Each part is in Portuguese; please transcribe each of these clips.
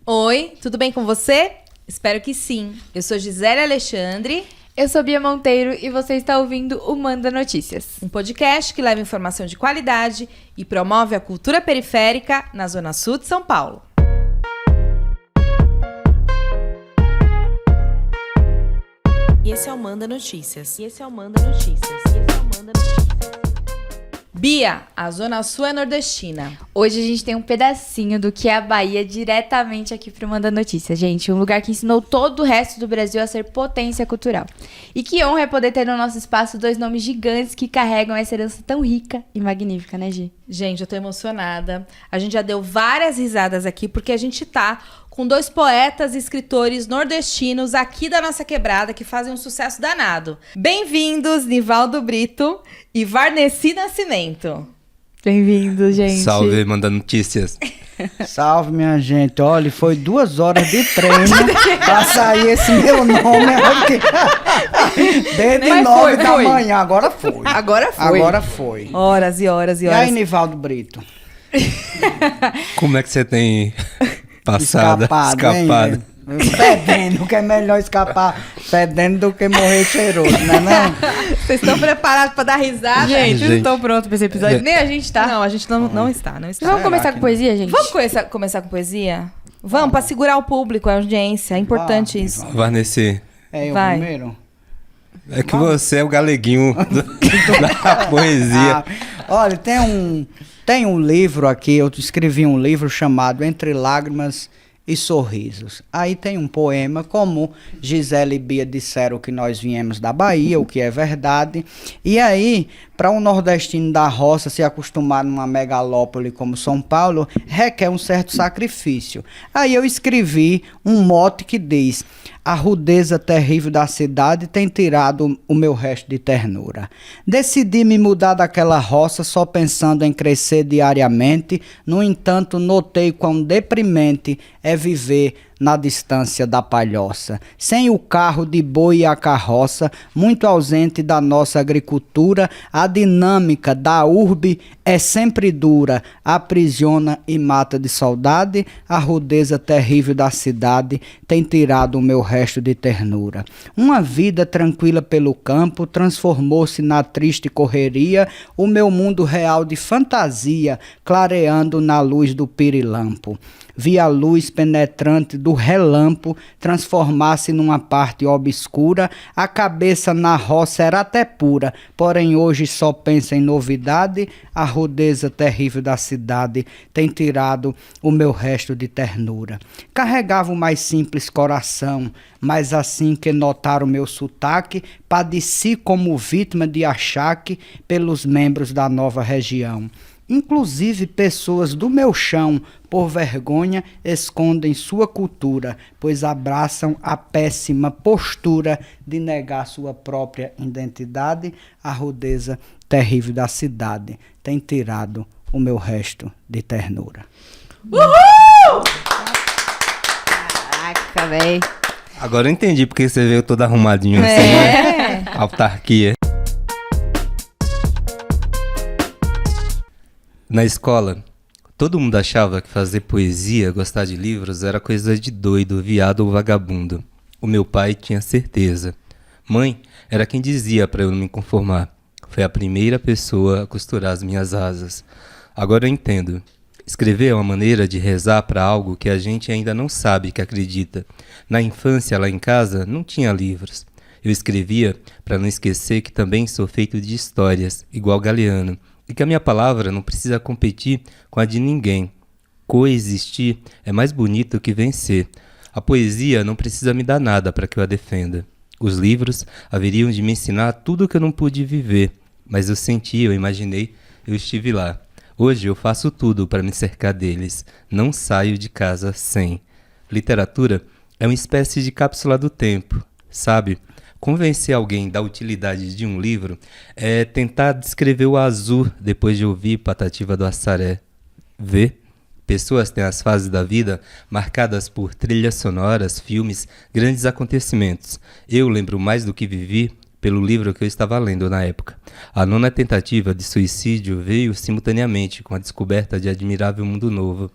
Oi, tudo bem com você? Espero que sim. Eu sou Gisele Alexandre. Eu sou Bia Monteiro e você está ouvindo o Manda Notícias. Um podcast que leva informação de qualidade e promove a cultura periférica na Zona Sul de São Paulo. E esse é o Manda Notícias. Bia, a Zona Sul é nordestina. Hoje a gente tem um pedacinho do que é a Bahia diretamente aqui pro Manda Notícias, gente. Um lugar que ensinou todo o resto do Brasil a ser potência cultural. E que honra é poder ter no nosso espaço dois nomes gigantes que carregam essa herança tão rica e magnífica, né, Gi? Gente, eu tô emocionada. A gente já deu várias risadas aqui porque a gente tá com dois poetas e escritores nordestinos aqui da nossa quebrada que fazem um sucesso danado. Bem-vindos, Nivaldo Brito e Varnesi Nascimento. Bem-vindos, gente. Salve, Manda Notícias. Salve, minha gente. Olha, foi 2 horas de treino pra sair esse meu nome aqui. Desde 9 da manhã. Agora foi. Horas e horas e E horas. aí, Nivaldo Brito? Como é que você tem passado? Escapado. Hein, fedendo, que é melhor escapar fedendo do que morrer cheiroso, né não? Vocês estão preparados pra dar risada? Gente, eu não Gente. tô pronto pra esse episódio. Nem a gente tá. Não, a gente não está. Vamos começar com poesia, gente? Vamos começar com poesia? Vamos, pra segurar o público, a audiência. É importante Vamos, isso. Varnesi, É eu Vai. primeiro? é que você é o galeguinho da poesia. Olha, tem um livro aqui, eu escrevi um livro chamado Entre Lágrimas e Sorrisos. Aí tem um poema, como Gisele e Bia disseram que nós viemos da Bahia, o que é verdade. E aí, para um nordestino da roça se acostumar numa megalópole como São Paulo, requer um certo sacrifício. Aí eu escrevi um mote que diz: a rudeza terrível da cidade tem tirado o meu resto de ternura. Decidi me mudar daquela roça só pensando em crescer diariamente. No entanto, notei quão deprimente é viver na distância da palhoça, sem o carro de boi e a carroça, muito ausente da nossa agricultura. A dinâmica da urbe é sempre dura, aprisiona e mata de saudade. A rudeza terrível da cidade tem tirado o meu resto de ternura. Uma vida tranquila pelo campo transformou-se na triste correria, o meu mundo real de fantasia clareando na luz do pirilampo. Vi a luz penetrante do relâmpago transformar-se numa parte obscura. A cabeça na roça era até pura, porém hoje só pensa em novidade. A rudeza terrível da cidade tem tirado o meu resto de ternura. Carregava o mais simples coração, mas assim que notaram o meu sotaque, padeci como vítima de achaque pelos membros da nova região. Inclusive pessoas do meu chão, por vergonha, escondem sua cultura, pois abraçam a péssima postura de negar sua própria identidade. A rudeza terrível da cidade tem tirado o meu resto de ternura. Uhul! Caraca, véi. Agora eu entendi porque você veio todo arrumadinho assim, né? Autarquia. Na escola, todo mundo achava que fazer poesia, gostar de livros, era coisa de doido, viado ou vagabundo. O meu pai tinha certeza. Mãe era quem dizia para eu não me conformar. Foi a primeira pessoa a costurar as minhas asas. Agora eu entendo. Escrever é uma maneira de rezar para algo que a gente ainda não sabe que acredita. Na infância, lá em casa, não tinha livros. Eu escrevia para não esquecer que também sou feito de histórias, igual Galeano. E que a minha palavra não precisa competir com a de ninguém. Coexistir é mais bonito que vencer. A poesia não precisa me dar nada para que eu a defenda. Os livros haveriam de me ensinar tudo o que eu não pude viver. Mas eu senti, eu imaginei, eu estive lá. Hoje eu faço tudo para me cercar deles. Não saio de casa sem. Literatura é uma espécie de cápsula do tempo, sabe? Convencer alguém da utilidade de um livro é tentar descrever o azul depois de ouvir Patativa do Assaré. Vê? Pessoas têm as fases da vida marcadas por trilhas sonoras, filmes, grandes acontecimentos. Eu lembro mais do que vivi pelo livro que eu estava lendo na época. A nona tentativa de suicídio veio simultaneamente com a descoberta de Admirável Mundo Novo.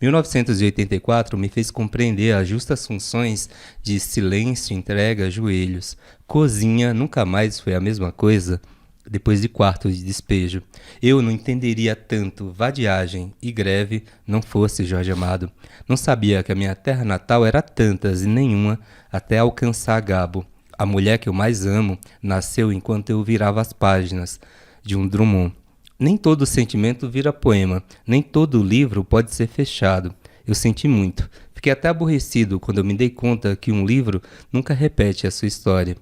1984 me fez compreender as justas funções de silêncio, entrega, joelhos. Cozinha nunca mais foi a mesma coisa depois de Quarto de Despejo. Eu não entenderia tanto vadiagem e greve não fosse Jorge Amado. Não sabia que a minha terra natal era tantas e nenhuma até alcançar Gabo. A mulher que eu mais amo nasceu enquanto eu virava as páginas de um Drummond. Nem todo sentimento vira poema, nem todo livro pode ser fechado. Eu senti muito. Fiquei até aborrecido quando eu me dei conta que um livro nunca repete a sua história.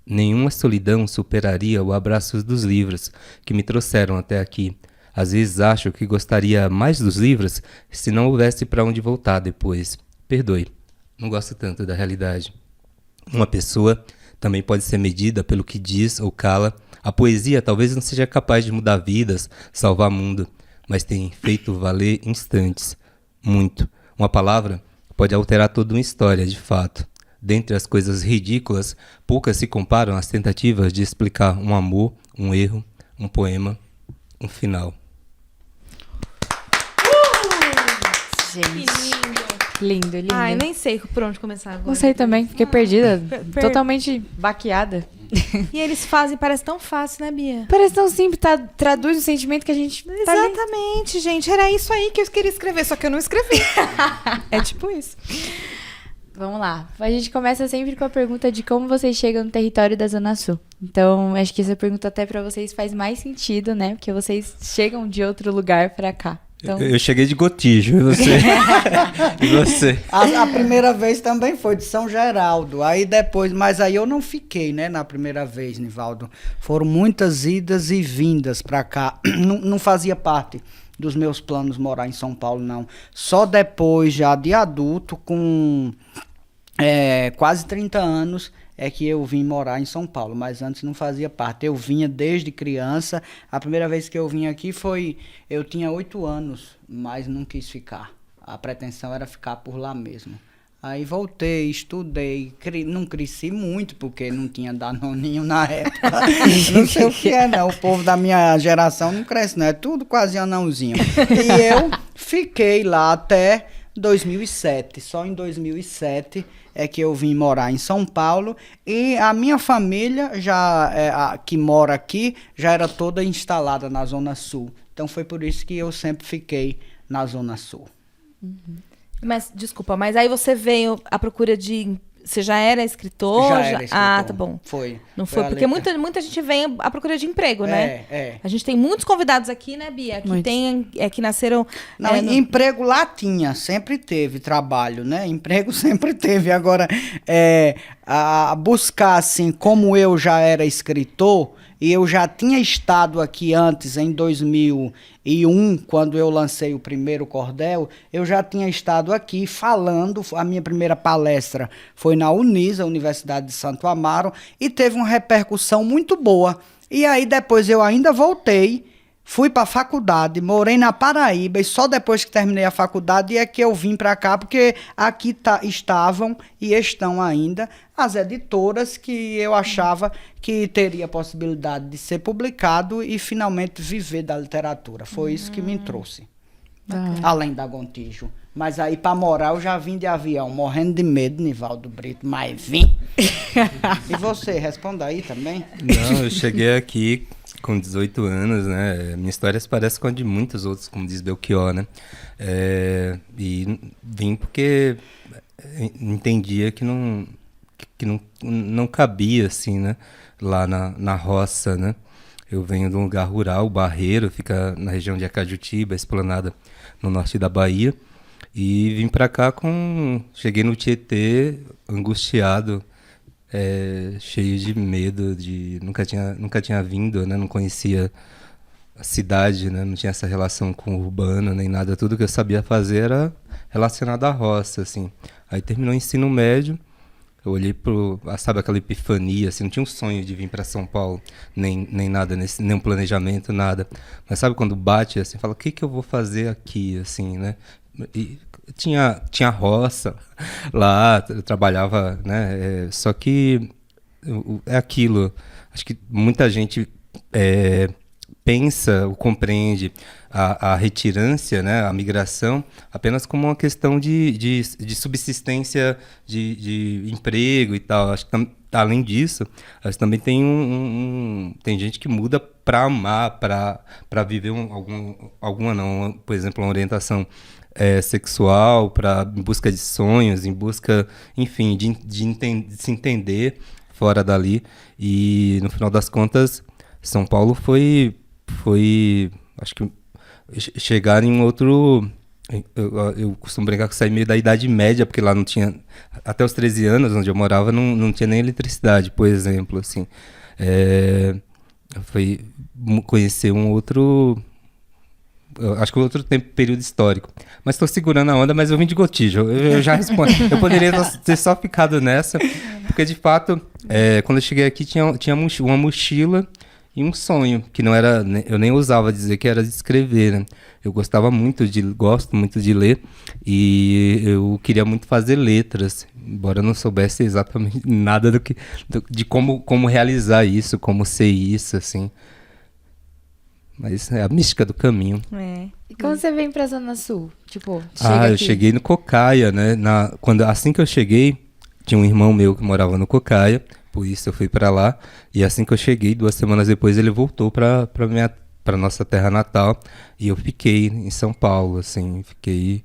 Nenhuma solidão superaria o abraço dos livros que me trouxeram até aqui. Às vezes acho que gostaria mais dos livros se não houvesse para onde voltar depois. Perdoe, não gosto tanto da realidade. Uma pessoa também pode ser medida pelo que diz ou cala. A poesia talvez não seja capaz de mudar vidas, salvar mundo, mas tem feito valer instantes. Muito. Uma palavra pode alterar toda uma história, de fato. Dentre as coisas ridículas, poucas se comparam às tentativas de explicar um amor, um erro, um poema, um final. Gente, lindo, lindo. Ai, nem sei por onde começar agora. Não sei também, fiquei perdida, totalmente baqueada. E eles fazem, parece tão fácil, né, Bia? Parece tão simples, traduz o sentimento que a gente tá ali. Exatamente, gente. Era isso aí que eu queria escrever, só que eu não escrevi. É tipo isso. Vamos lá. A gente começa sempre com a pergunta de como vocês chegam no território da Zona Sul. Então, acho que essa pergunta até pra vocês faz mais sentido, né? Porque vocês chegam de outro lugar pra cá. Então... Eu cheguei de Gotijo, e você? E você? A primeira vez também foi de São Geraldo. Aí depois, mas aí eu não fiquei, né, na primeira vez, Nivaldo. Foram muitas idas e vindas pra cá. Não fazia parte dos meus planos morar em São Paulo, não. Só depois, já de adulto, com quase 30 anos, é que eu vim morar em São Paulo, mas antes não fazia parte. Eu vinha desde criança. A primeira vez que eu vim aqui eu tinha 8 anos, mas não quis ficar. A pretensão era ficar por lá mesmo. Aí voltei, estudei, não cresci muito, porque não tinha danoninho na época. Não sei o que é, não. O povo da minha geração não cresce, não. É tudo quase anãozinho. E eu fiquei lá até 2007. Só em 2007 é que eu vim morar em São Paulo. E a minha família, que mora aqui, já era toda instalada na Zona Sul. Então foi por isso que eu sempre fiquei na Zona Sul. Uhum. Mas, desculpa, mas aí você veio à procura de... Você já era escritor? Já era escritor. Ah, tá bom. Foi. Não foi, porque muita gente vem à procura de emprego, né? É. A gente tem muitos convidados aqui, né, Bia? Que nasceram... Não, emprego lá tinha, sempre teve trabalho, né? Emprego sempre teve. Agora, a buscar, assim, como eu já era escritor, e eu já tinha estado aqui antes, em 2001, quando eu lancei o primeiro cordel, eu já tinha estado aqui falando. A minha primeira palestra foi na Unisa, Universidade de Santo Amaro, e teve uma repercussão muito boa. E aí depois eu ainda voltei, fui para a faculdade, morei na Paraíba, e só depois que terminei a faculdade é que eu vim para cá, porque aqui estavam e estão ainda as editoras que eu achava que teria possibilidade de ser publicado e finalmente viver da literatura. Foi isso que me trouxe. Além da Gontijo. Mas aí para morar eu já vim de avião, morrendo de medo, Nivaldo Brito, mas vim. E você, responda aí também. Não, eu cheguei aqui com 18 anos, né? Minha história se parece com a de muitos outros, como diz Belchior, né? E vim porque entendia que não cabia, assim, né? Lá na roça, né? Eu venho de um lugar rural, Barreiro, fica na região de Acajutiba, Esplanada, no norte da Bahia. E vim pra cá cheguei no Tietê, angustiado, cheio de medo, nunca tinha vindo, né? Não conhecia a cidade, né? Não tinha essa relação com o urbano, nem nada. Tudo que eu sabia fazer era relacionado à roça, assim. Aí terminou o ensino médio, eu olhei sabe aquela epifania, assim, não tinha um sonho de vir para São Paulo, nem nada, nem um planejamento, nada. Mas sabe quando bate, assim, fala, o que eu vou fazer aqui, assim, né? E tinha roça lá, eu trabalhava, né? Só que é aquilo. Acho que muita gente pensa ou compreende a retirância, né, a migração, apenas como uma questão de subsistência de emprego e tal. Acho que além disso, acho que também tem gente que muda para amar, para viver alguma não, por exemplo, uma orientação sexual, em busca de sonhos, em busca, enfim, de se entender fora dali. E no final das contas, São Paulo foi acho que chegar em outro. Eu costumo brincar que eu saí meio da Idade Média, porque lá não tinha. Até os 13 anos, onde eu morava, não tinha nem eletricidade, por exemplo. Assim. Foi conhecer um outro. Acho que outro período histórico. Mas estou segurando a onda, mas eu vim de Gotijo. Eu já respondo. Eu poderia ter só ficado nessa, porque de fato, quando eu cheguei aqui, tinha uma mochila e um sonho, que não era, eu nem ousava dizer que era de escrever, né? Eu gosto muito de ler, e eu queria muito fazer letras, embora eu não soubesse exatamente nada de como realizar isso, como ser isso, assim. Mas é a mística do caminho. E como você vem pra Zona Sul? Tipo, eu cheguei no Cocaia, né? Assim que eu cheguei, tinha um irmão meu que morava no Cocaia, por isso eu fui para lá. E assim que eu cheguei, 2 semanas depois, ele voltou para nossa terra natal. E eu fiquei em São Paulo, assim, aí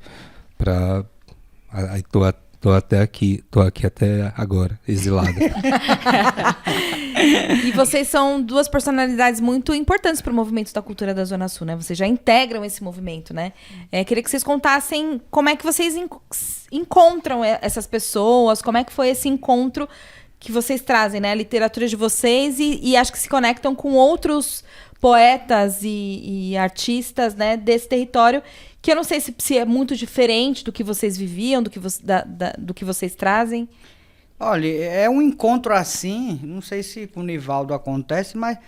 tô até aqui, tô aqui até agora, exilado. E vocês são 2 personalidades muito importantes para o movimento da cultura da Zona Sul, né? Vocês já integram esse movimento, né? Queria que vocês contassem como é que vocês encontram essas pessoas, como é que foi esse encontro que vocês trazem, né? A literatura de vocês e acho que se conectam com outros poetas e artistas, né, desse território, que eu não sei se é muito diferente do que vocês viviam, do que vocês trazem. Olha, é um encontro assim, não sei se com o Nivaldo acontece, mas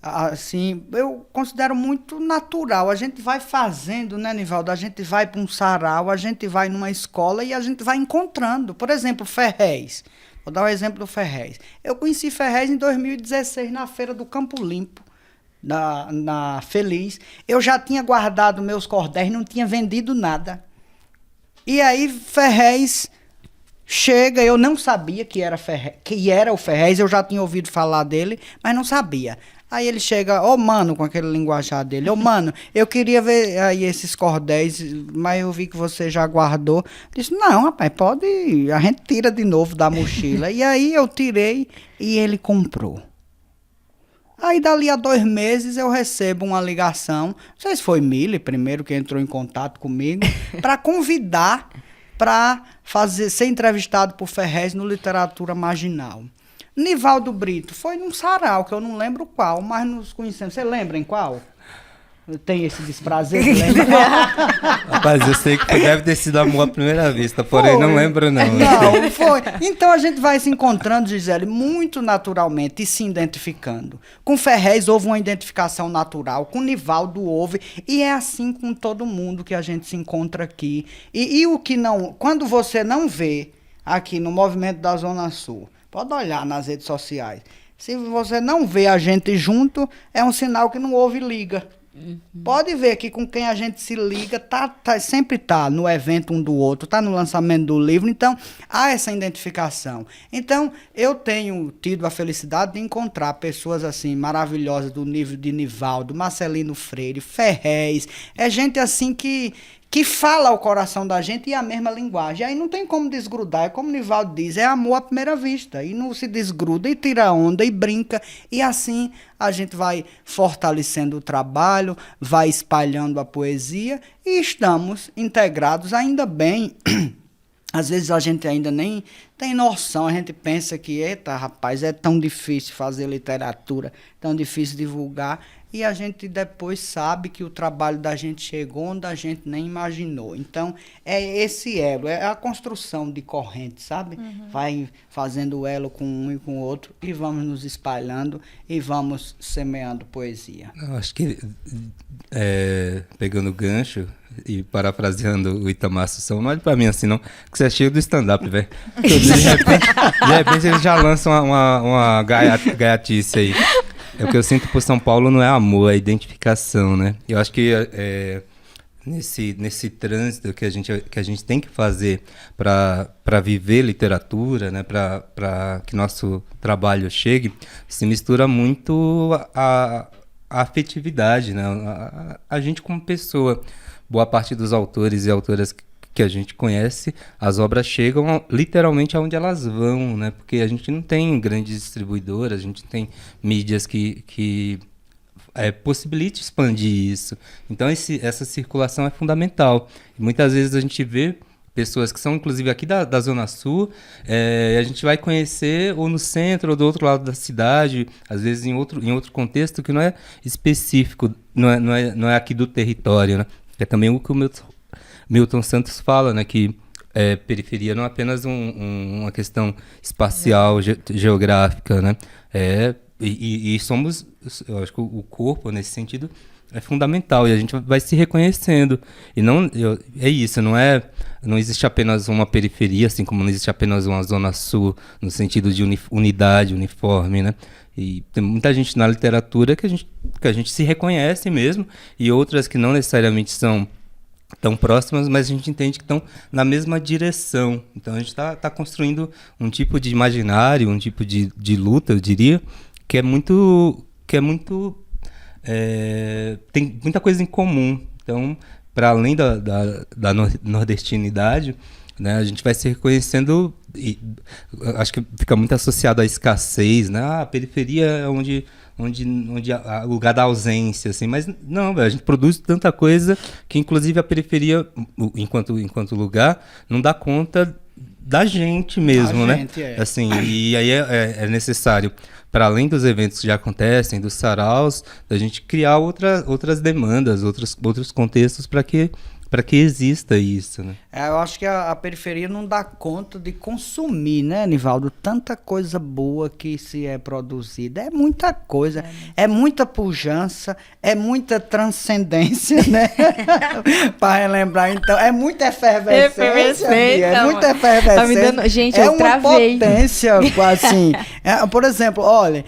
assim, eu considero muito natural. A gente vai fazendo, né, Nivaldo? A gente vai para um sarau, a gente vai numa escola e a gente vai encontrando. Por exemplo, Ferrez. Vou dar o exemplo do Ferrez. Eu conheci Ferrez em 2016, na Feira do Campo Limpo, na Feliz. Eu já tinha guardado meus cordéis, não tinha vendido nada. E aí Ferrez chega, eu não sabia que era o Ferrez, eu já tinha ouvido falar dele, mas não sabia. Aí ele chega, mano, com aquele linguajar dele, mano, eu queria ver aí esses cordéis, mas eu vi que você já guardou. Disse, não, rapaz, pode ir, a gente tira de novo da mochila. E aí eu tirei e ele comprou. Aí dali a 2 meses eu recebo uma ligação, não sei se foi Mili primeiro que entrou em contato comigo, para convidar para ser entrevistado por Ferrez no Literatura Marginal. Nivaldo Brito foi num sarau, que eu não lembro qual, mas nos conhecemos. Você lembra em qual? Tem esse desprazer de lembrar? Rapaz, eu sei que deve ter sido amor à primeira vista, porém não lembro não. Não, foi. Então a gente vai se encontrando, Gisele, muito naturalmente e se identificando. Com Ferrez houve uma identificação natural, com Nivaldo houve, e é assim com todo mundo que a gente se encontra aqui. E o que não... Quando você não vê aqui no movimento da Zona Sul, pode olhar nas redes sociais, se você não vê a gente junto, é um sinal que não houve liga. Pode ver que com quem a gente se liga sempre tá no evento um do outro, tá no lançamento do livro, então há essa identificação. Então eu tenho tido a felicidade de encontrar pessoas assim maravilhosas do nível de Nivaldo, Marcelino Freire, Ferrez, é gente assim que fala ao coração da gente e a mesma linguagem. Aí não tem como desgrudar, é como o Nivaldo diz, é amor à primeira vista. E não se desgruda e tira onda e brinca. E assim a gente vai fortalecendo o trabalho, vai espalhando a poesia e estamos integrados, ainda bem. Às vezes a gente ainda nem tem noção, a gente pensa que, eita, rapaz, é tão difícil fazer literatura, tão difícil divulgar. e a gente depois sabe que o trabalho da gente chegou onde a gente nem imaginou. Então, é esse elo, é a construção de corrente, sabe? Vai fazendo elo com um e com o outro e vamos nos espalhando e vamos semeando poesia. Eu acho que, pegando o gancho e parafraseando o Itamar Assunção, não olhe pra mim assim não, que você é cheio do stand-up, velho. De repente ele já lança uma gaiatice aí. É o que eu sinto por São Paulo não é amor, é identificação, né? Eu acho que nesse trânsito que a gente tem que fazer para viver literatura, né? Para que nosso trabalho chegue, se mistura muito a afetividade, né? A gente como pessoa. Boa parte dos autores e autoras que a gente conhece, as obras chegam literalmente aonde elas vão, né? Porque a gente não tem grandes distribuidoras, a gente tem mídias que possibilite expandir isso. Então essa circulação é fundamental. E muitas vezes a gente vê pessoas que são inclusive aqui da Zona Sul, a gente vai conhecer ou no centro ou do outro lado da cidade, às vezes em outro contexto que não é específico, não é aqui do território, né? É também o que o Milton Santos fala, né? Que periferia não é apenas uma questão espacial, geográfica, né? E somos, eu acho que o corpo, nesse sentido, é fundamental. E a gente vai se reconhecendo. E é isso, não existe apenas uma periferia, assim como não existe apenas uma zona sul, no sentido de unidade, uniforme, né? E tem muita gente na literatura que a gente se reconhece mesmo, e outras que não necessariamente são tão próximas, mas a gente entende que estão na mesma direção. Então a gente está construindo um tipo de imaginário, um tipo de luta, eu diria, que é muito tem muita coisa em comum. Então, para além da nordestinidade, né, a gente vai se reconhecendo, e acho que fica muito associado à escassez, né? A periferia é onde o lugar da ausência, assim, mas não, a gente produz tanta coisa que inclusive a periferia, enquanto lugar, não dá conta da gente mesmo, né? Assim, e aí é necessário, para além dos eventos que já acontecem, dos saraus, a gente criar outras demandas, outros contextos para que exista isso, né? Eu acho que a periferia não dá conta de consumir, né, Nivaldo? Tanta coisa boa que se é produzida. É muita coisa. É muita pujança, é muita transcendência, né? Para relembrar, então. É muita efervescência. É muita efervescência. Tá me dando... Gente, eu uma travei. potência, assim. Por exemplo, olha,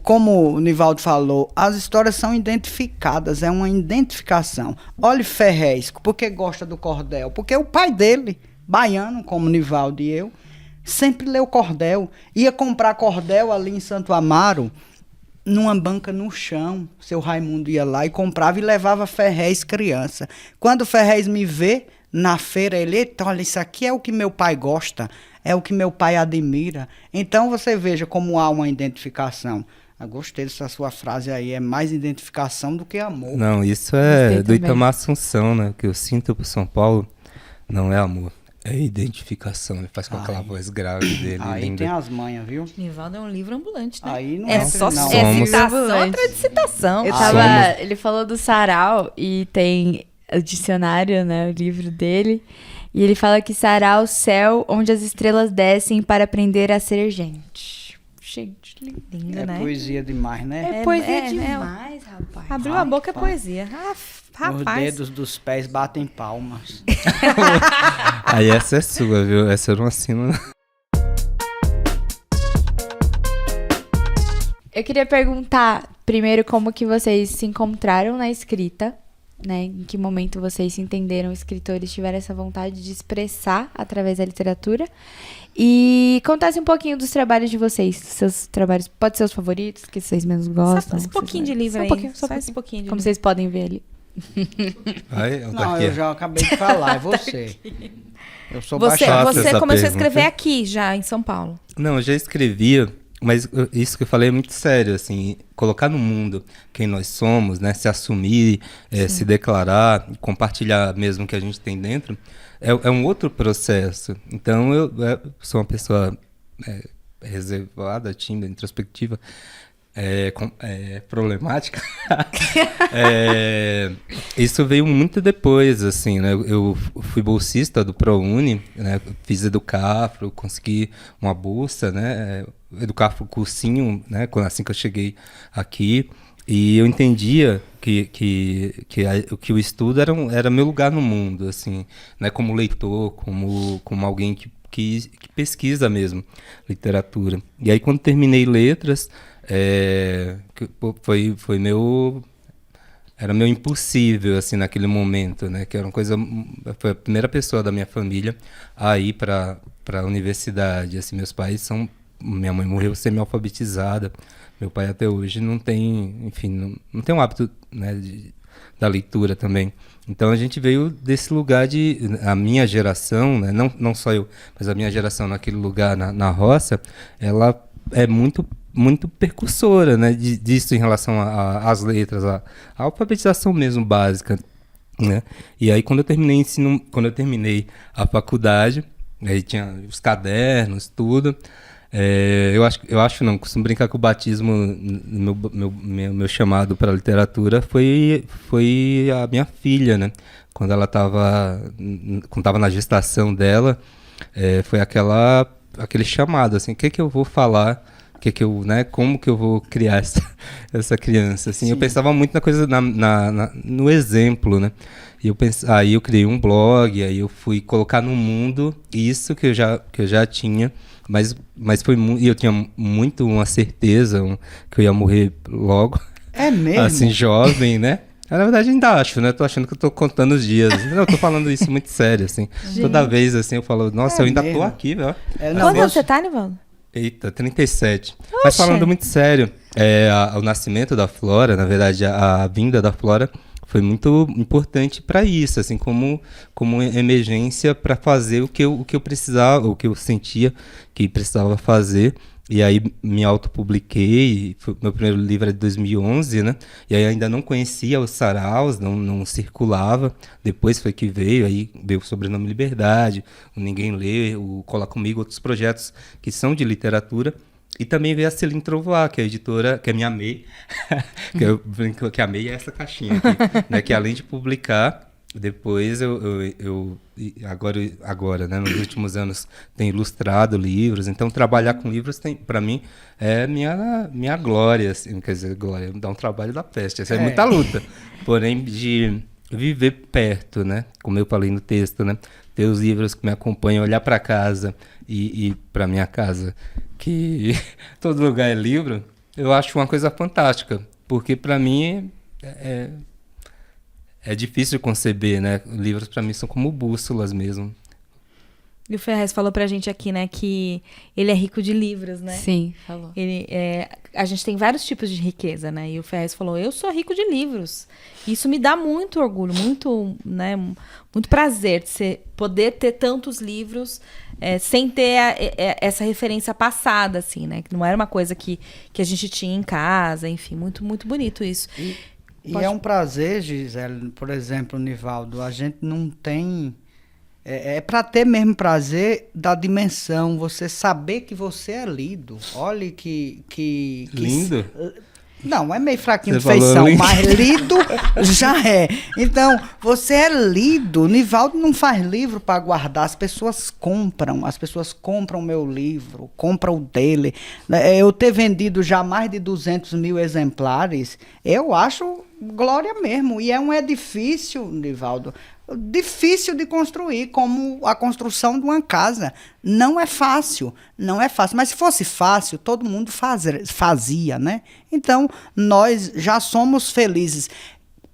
como o Nivaldo falou, as histórias são identificadas, é uma identificação. Olha Ferrez, porque gosta do cordel? Porque o pai dele, baiano, como Nivaldo e eu, sempre leu cordel. Ia comprar cordel ali em Santo Amaro, numa banca no chão. Seu Raimundo ia lá e comprava e levava Ferrez criança. Quando o Ferrez me vê na feira, ele, eita, olha, isso aqui é o que meu pai gosta, é o que meu pai admira. Então você veja como há uma identificação. Eu gostei dessa sua frase aí, é mais identificação do que amor. Não, isso é do Itamar Assunção, né? O que eu sinto por São Paulo não é amor, é identificação. Ele faz com aquela voz grave dele. Aí linda. tem as manhas, viu? Nivaldo é um livro ambulante, né? Aí não é só não. citação atrás de citação. Ele falou do sarau e tem o dicionário, né? O livro dele. E ele fala que sarau, céu onde as estrelas descem para aprender a ser gente. Gente, linda, né? É poesia demais, né? É poesia demais, rapaz. Abriu a boca é poesia. Rapaz. Os dedos dos pés batem palmas. Aí essa é sua, viu? Essa eu não assino. Eu queria perguntar, primeiro, como que vocês se encontraram na escrita, né? Em que momento vocês se entenderam escritores, tiveram essa vontade de expressar através da literatura. E contasse um pouquinho dos trabalhos de vocês, seus trabalhos, pode ser os favoritos, que vocês menos gostam. Só um pouquinho de livro aí. Só esse pouquinho de como livro. vocês podem ver ali. Não, eu já acabei de falar, é você. Eu sou Você baixado. começou a escrever aqui, já, em São Paulo. Não, eu já escrevia, mas isso que eu falei é muito sério, assim, colocar no mundo quem nós somos, né, se assumir, se declarar, compartilhar mesmo o que a gente tem dentro, é um outro processo. Então, eu sou uma pessoa reservada, tímida, introspectiva, problemática. Isso veio muito depois, assim, né? Eu fui bolsista do ProUni, né? Fiz Educafro, consegui uma bolsa, né? Educafro cursinho, né? Assim que eu cheguei aqui. E eu entendia que o estudo era meu lugar no mundo, assim, né? Como leitor, como alguém que pesquisa mesmo literatura. E aí, quando terminei letras, era meu impossível, assim, naquele momento, né? Que era uma coisa... Foi a primeira pessoa da minha família a ir para a universidade. Assim, minha mãe morreu semi-alfabetizada. Meu pai até hoje não tem, enfim, não tem um hábito, né, da leitura também. Então a gente veio desse lugar a minha geração, né, não só eu, mas a minha geração naquele lugar na roça, ela é muito muito percursora, né, disso em relação às letras, à alfabetização mesmo básica, né? E aí quando eu terminei a faculdade, aí tinha os cadernos, tudo. Eu acho não, costumo brincar que o batismo, meu chamado para a literatura foi a minha filha, né? Quando ela estava na gestação dela, foi aquele chamado, assim, o que eu vou falar, né? Como que eu vou criar essa criança, assim? Sim. Eu pensava muito na coisa, no exemplo, né? E aí eu criei um blog, aí eu fui colocar no mundo isso que eu já tinha. Mas e eu tinha muito uma certeza que eu ia morrer logo. É mesmo? Assim, jovem, né? Na verdade, ainda acho, né? Tô achando que eu tô contando os dias. Não, eu tô falando isso muito sério, assim. Gente. Toda vez, assim, eu falo, nossa, eu ainda tô aqui, velho. Quando você tá, Nivaldo? Eita, 37. Oxe. Mas falando muito sério, o nascimento da Flora, na verdade, a vinda da Flora foi muito importante para isso, assim, como emergência para fazer o que eu precisava, o que eu sentia que precisava fazer. E aí me autopubliquei, meu primeiro livro é de 2011, né? E aí ainda não conhecia os saraus, não circulava. Depois foi que aí veio o Sobrenome Liberdade, o Ninguém Lê, o Cola Comigo, outros projetos que são de literatura. E também veio a Celine Trovoar, que é a editora, que é minha MEI, que eu brinco que a MEI é essa caixinha aqui, né? Que além de publicar, depois agora, né, nos últimos anos, tenho ilustrado livros. Então, trabalhar com livros, para mim, é minha glória, assim, quer dizer, glória, dá um trabalho da peste, essa é muita luta. Porém, de viver perto, né? Como eu falei no texto, né? Ter os livros que me acompanham, olhar para casa e para minha casa, que todo lugar é livro, eu acho uma coisa fantástica, porque para mim é difícil de conceber, né? Livros para mim são como bússolas mesmo. E o Ferrez falou pra gente aqui, né, que ele é rico de livros, né? Sim, falou. A gente tem vários tipos de riqueza, né? E o Ferrez falou, eu sou rico de livros. Isso me dá muito orgulho, muito, né, muito prazer de poder ter tantos livros sem ter essa referência passada, assim, né? Que não era uma coisa que a gente tinha em casa, enfim, muito, muito bonito isso. E é um prazer, Gisele, por exemplo, Nivaldo, a gente não tem... É para ter mesmo prazer da dimensão, você saber que você é lido. Olha que lindo? Não, é meio fraquinho de feição, mas lido já é. Então, você é lido. Nivaldo não faz livro para guardar, as pessoas compram meu livro, compram o dele. Eu ter vendido já mais de 200 mil exemplares, eu acho glória mesmo. E é um edifício, Nivaldo, difícil de construir, como a construção de uma casa. Não é fácil, mas se fosse fácil, todo mundo fazia, né? Então, nós já somos felizes,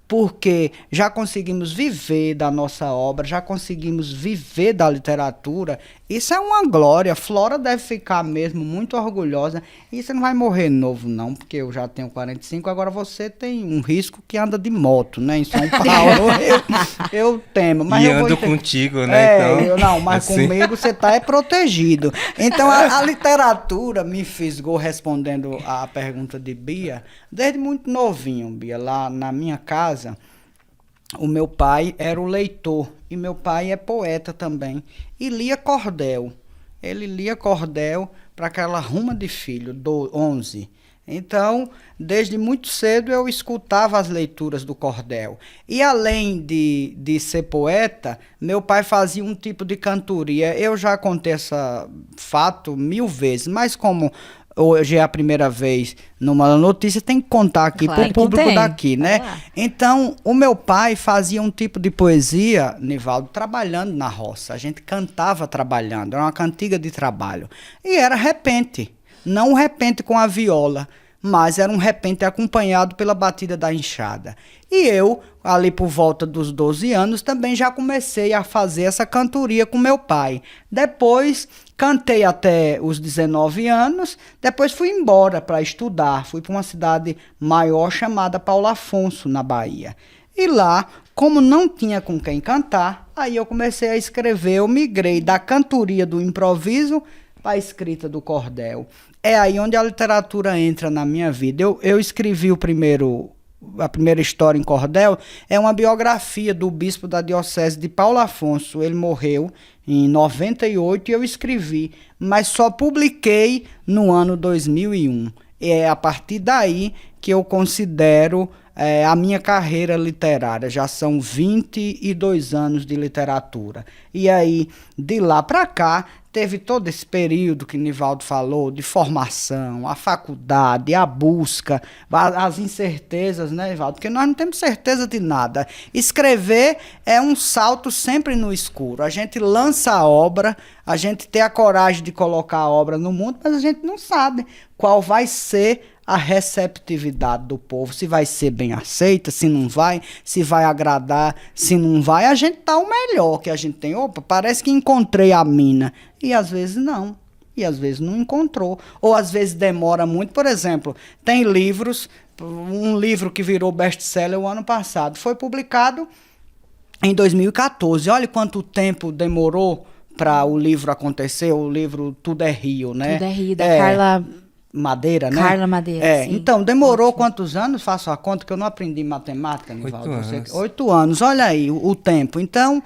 porque já conseguimos viver da nossa obra, já conseguimos viver da literatura. Isso é uma glória. Flora deve ficar mesmo muito orgulhosa. E você não vai morrer novo, não, porque eu já tenho 45, agora você tem um risco que anda de moto, né? Em São Paulo. eu temo. Mas e ando contigo, né? Mas assim... comigo você está protegido. Então, a literatura me fisgou, respondendo à pergunta de Bia, desde muito novinho, Bia. Lá na minha casa, o meu pai era o leitor, e meu pai é poeta também, e lia cordel. Ele lia cordel para aquela ruma de filho, 11. Então, desde muito cedo eu escutava as leituras do cordel. E além de ser poeta, meu pai fazia um tipo de cantoria. Eu já contei esse fato 1000 vezes, mas como hoje é a primeira vez numa notícia, tem que contar aqui Claro para o público tem. daqui, né? Vai lá. Então, o meu pai fazia um tipo de poesia, Nivaldo, trabalhando na roça. A gente cantava trabalhando, era uma cantiga de trabalho. E era repente, não um repente com a viola, mas era um repente acompanhado pela batida da enxada. E eu, ali por volta dos 12 anos, também já comecei a fazer essa cantoria com meu pai. Depois, cantei até os 19 anos, depois fui embora para estudar. Fui para uma cidade maior chamada Paulo Afonso, na Bahia. E lá, como não tinha com quem cantar, aí eu comecei a escrever. Eu migrei da cantoria do improviso para a escrita do cordel. É aí onde a literatura entra na minha vida. Eu escrevi a primeira história em cordel, é uma biografia do bispo da diocese de Paulo Afonso. Ele morreu em 98 e eu escrevi, mas só publiquei no ano 2001. É a partir daí que eu considero a minha carreira literária. Já são 22 anos de literatura. E aí, de lá para cá, teve todo esse período que Nivaldo falou, de formação, a faculdade, a busca, as incertezas, né, Nivaldo? Porque nós não temos certeza de nada. Escrever é um salto sempre no escuro. A gente lança a obra, a gente tem a coragem de colocar a obra no mundo, mas a gente não sabe qual vai ser a receptividade do povo, se vai ser bem aceita, se não vai, se vai agradar, se não vai. A gente tá o melhor que a gente tem. Opa, parece que encontrei a mina. E às vezes não. E às vezes não encontrou. Ou às vezes demora muito. Por exemplo, tem livros, um livro que virou best-seller o ano passado, foi publicado em 2014. Olha quanto tempo demorou para o livro acontecer, o livro Tudo é Rio, né? Tudo é Rio, da Carla Madeira, né? Carla Madeira, sim. Então, demorou quantos anos? Faço a conta que eu não aprendi matemática, Nivaldo. 8 anos. 8 anos, olha aí o tempo. Então,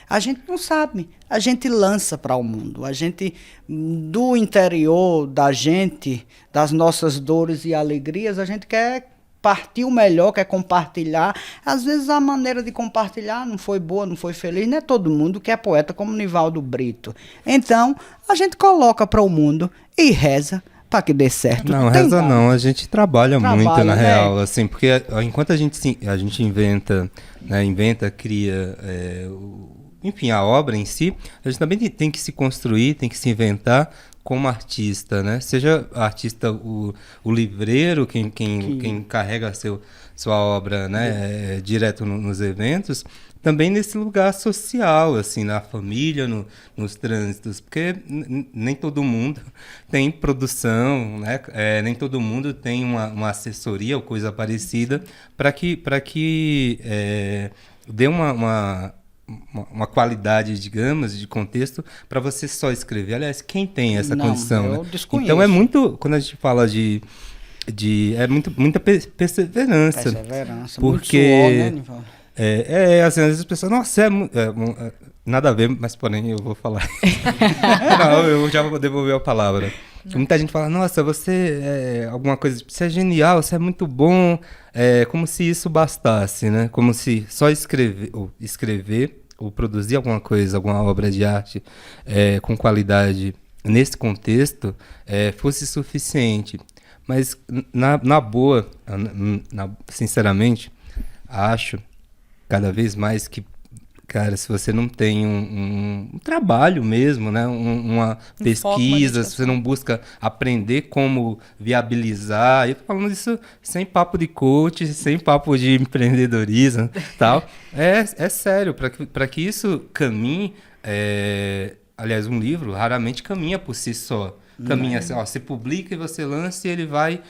a gente não sabe. A gente lança para o mundo. A gente, do interior da gente, das nossas dores e alegrias, a gente quer partir o melhor, quer compartilhar. Às vezes a maneira de compartilhar não foi boa, não foi feliz. Não é todo mundo que é poeta como Nivaldo Brito. Então, a gente coloca para o mundo e reza para que dê certo. Não, Tem reza dado. não, a gente trabalha muito, na né? real, assim, porque enquanto a gente inventa, né, cria, enfim, a obra em si, a gente também tem que se construir, tem que se inventar como artista, né? Seja artista, o livreiro, quem carrega sua obra, né, direto nos eventos, também nesse lugar social, assim, na família, nos trânsitos, porque nem todo mundo tem produção, né? Nem todo mundo tem uma assessoria ou coisa parecida para que dê uma qualidade, digamos, de contexto para você só escrever. Aliás, quem tem essa condição? Eu né? desconheço. Então é muito, quando a gente fala muita perseverança. Perseverança, Porque muito suor, né, Nivaldo? assim, às vezes as pessoas, nossa, nada a ver, mas porém eu vou falar. Não, eu já vou devolver a palavra. Muita gente fala, nossa, você alguma coisa, você é genial, você é muito bom, como se isso bastasse, né? Como se só escrever ou produzir alguma coisa, alguma obra de arte com qualidade nesse contexto fosse suficiente. Mas na boa, sinceramente, acho cada vez mais que, cara, se você não tem um trabalho mesmo, né, uma pesquisa, se você não busca aprender como viabilizar, eu tô falando isso sem papo de coach, sem papo de empreendedorismo, tal, é sério, para que isso caminhe, aliás, um livro raramente caminha por si só. Caminha assim, ó, você publica e você lança e ele vai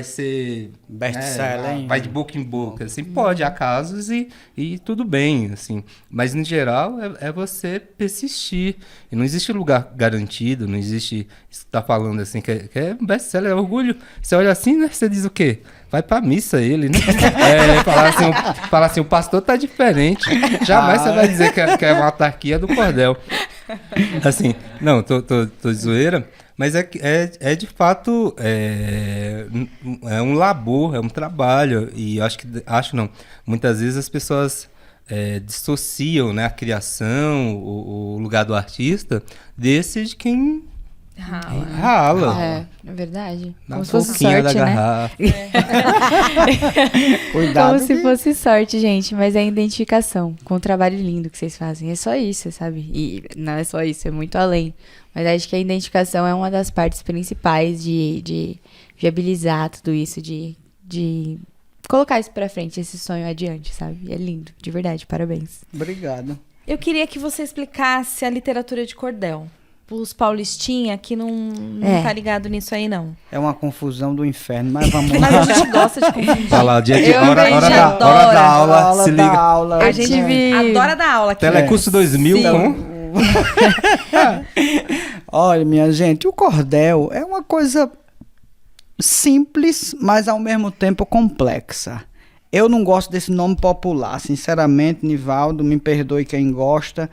ser Best-seller, vai de boca em boca, assim, pode, há casos e tudo bem, assim, mas no geral é você persistir, e não existe lugar garantido, não existe, isso que tá falando assim, que é best-seller, é orgulho, você olha assim, né, você diz o quê? Vai pra missa ele, né? Falar assim, o pastor tá diferente, jamais você vai dizer que é uma autarquia do cordel. Assim, não, tô de zoeira, mas é de fato é um labor, é um trabalho. E acho não, muitas vezes as pessoas dissociam, né, a criação, o lugar do artista, desse de quem rala. É verdade. Dá Como um se fosse pouquinho da sorte, né? garrafa. Cuidado. Como se fosse sorte, gente, mas é a identificação com o trabalho lindo que vocês fazem. É só isso, sabe? E não é só isso, é muito além. Mas acho que a identificação é uma das partes principais de viabilizar tudo isso, de colocar isso pra frente, esse sonho adiante, sabe? E é lindo, de verdade, parabéns. Obrigado. Eu queria que você explicasse a literatura de cordel. Os paulistinha que não tá ligado nisso aí, não. É uma confusão do inferno, mas vamos Mas lá. a gente gosta de confundir. Tá lá, dia de Eu hora aprendi, da aula, se liga. aula. A gente adora dar aula aqui. Telecurso 2000 Sim. com... Olha, minha gente, o cordel é uma coisa simples, mas ao mesmo tempo complexa. Eu não gosto desse nome popular, sinceramente, Nivaldo, me perdoe quem gosta,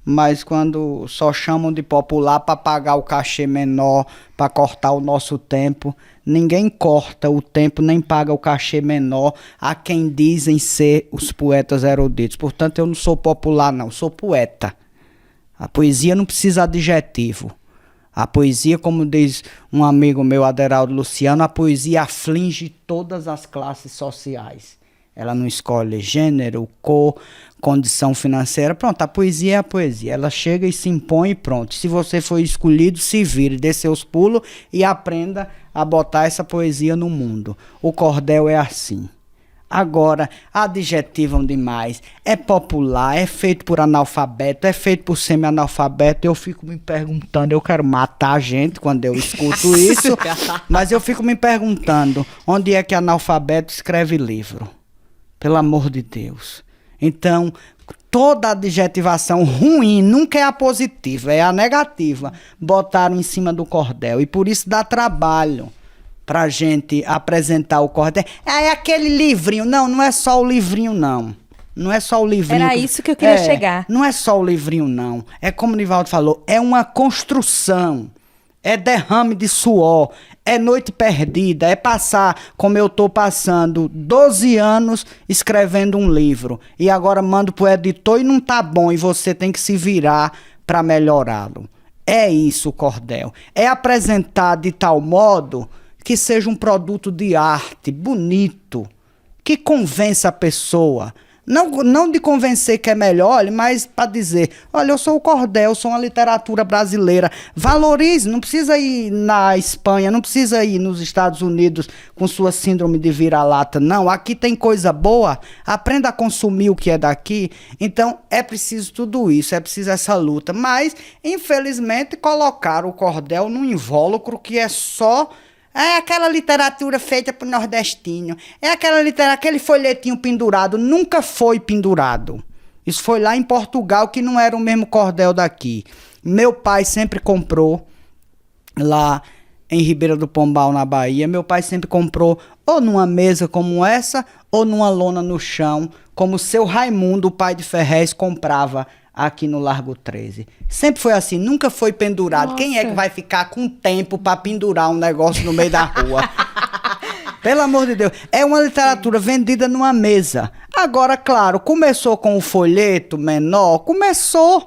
mas quando só chamam de popular para pagar o cachê menor, para cortar o nosso tempo, ninguém corta o tempo nem paga o cachê menor a quem dizem ser os poetas eruditos. Portanto, eu não sou popular não, sou poeta. A poesia não precisa de adjetivo. A poesia, como diz um amigo meu, Aderaldo Luciano, a poesia aflige todas as classes sociais. Ela não escolhe gênero, cor, condição financeira. Pronto, a poesia é a poesia. Ela chega e se impõe e pronto. Se você for escolhido, se vire, dê seus pulos e aprenda a botar essa poesia no mundo. O cordel é assim. Agora, adjetivam demais. É popular, é feito por analfabeto, é feito por semi-analfabeto. Eu fico me perguntando, eu quero matar a gente quando eu escuto isso, mas eu fico me perguntando, onde é que analfabeto escreve livro? Pelo amor de Deus. Então, toda adjetivação ruim nunca é a positiva, é a negativa. Botaram em cima do cordel e por isso dá trabalho pra gente apresentar o cordel. É aquele livrinho. Não, não é só o livrinho, não. Não é só o livrinho. Era isso que eu queria chegar. Não é só o livrinho, não. É como o Nivaldo falou, é uma construção. É derrame de suor. É noite perdida. É passar, como eu tô passando, 12 anos escrevendo um livro. E agora mando pro editor e não tá bom. E você tem que se virar pra melhorá-lo. É isso o cordel. É apresentar de tal modo que seja um produto de arte, bonito, que convença a pessoa. Não de convencer que é melhor, mas para dizer, olha, eu sou o cordel, sou uma literatura brasileira. Valorize, não precisa ir na Espanha, não precisa ir nos Estados Unidos com sua síndrome de vira-lata, não. Aqui tem coisa boa, aprenda a consumir o que é daqui. Então, é preciso tudo isso, é preciso essa luta. Mas, infelizmente, colocaram o cordel num invólucro que é só... É aquela literatura feita por nordestino. É aquele folhetinho pendurado. Nunca foi pendurado. Isso foi lá em Portugal, que não era o mesmo cordel daqui. Meu pai sempre comprou lá em Ribeira do Pombal, na Bahia. Meu pai sempre comprou ou numa mesa como essa, ou numa lona no chão, como o seu Raimundo, o pai de Ferrez, comprava aqui no Largo 13. Sempre foi assim, nunca foi pendurado. Nossa. Quem é que vai ficar com tempo para pendurar um negócio no meio da rua? Pelo amor de Deus. É uma literatura vendida numa mesa. Agora, claro, começou com o folheto menor, começou.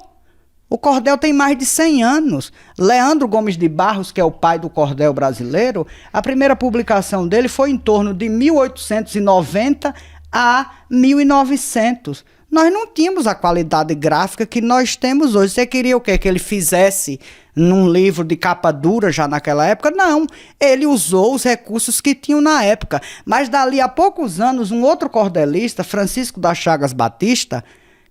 O cordel tem mais de 100 anos. Leandro Gomes de Barros, que é o pai do cordel brasileiro, a primeira publicação dele foi em torno de 1890 a 1900. Nós não tínhamos a qualidade gráfica que nós temos hoje. Você queria o quê? Que ele fizesse num livro de capa dura já naquela época? Não. Ele usou os recursos que tinham na época. Mas dali a poucos anos, um outro cordelista, Francisco das Chagas Batista,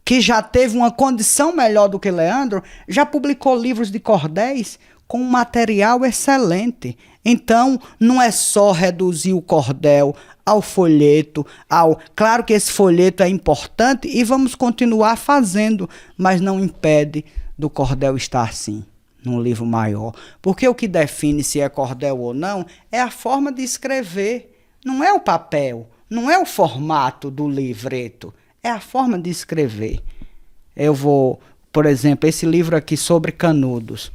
que já teve uma condição melhor do que Leandro, já publicou livros de cordéis com um material excelente. Então, não é só reduzir o cordel ao folheto, Claro que esse folheto é importante e vamos continuar fazendo, mas não impede do cordel estar assim, num livro maior. Porque o que define se é cordel ou não é a forma de escrever, não é o papel, não é o formato do livreto, é a forma de escrever. Eu vou Por exemplo, esse livro aqui sobre Canudos.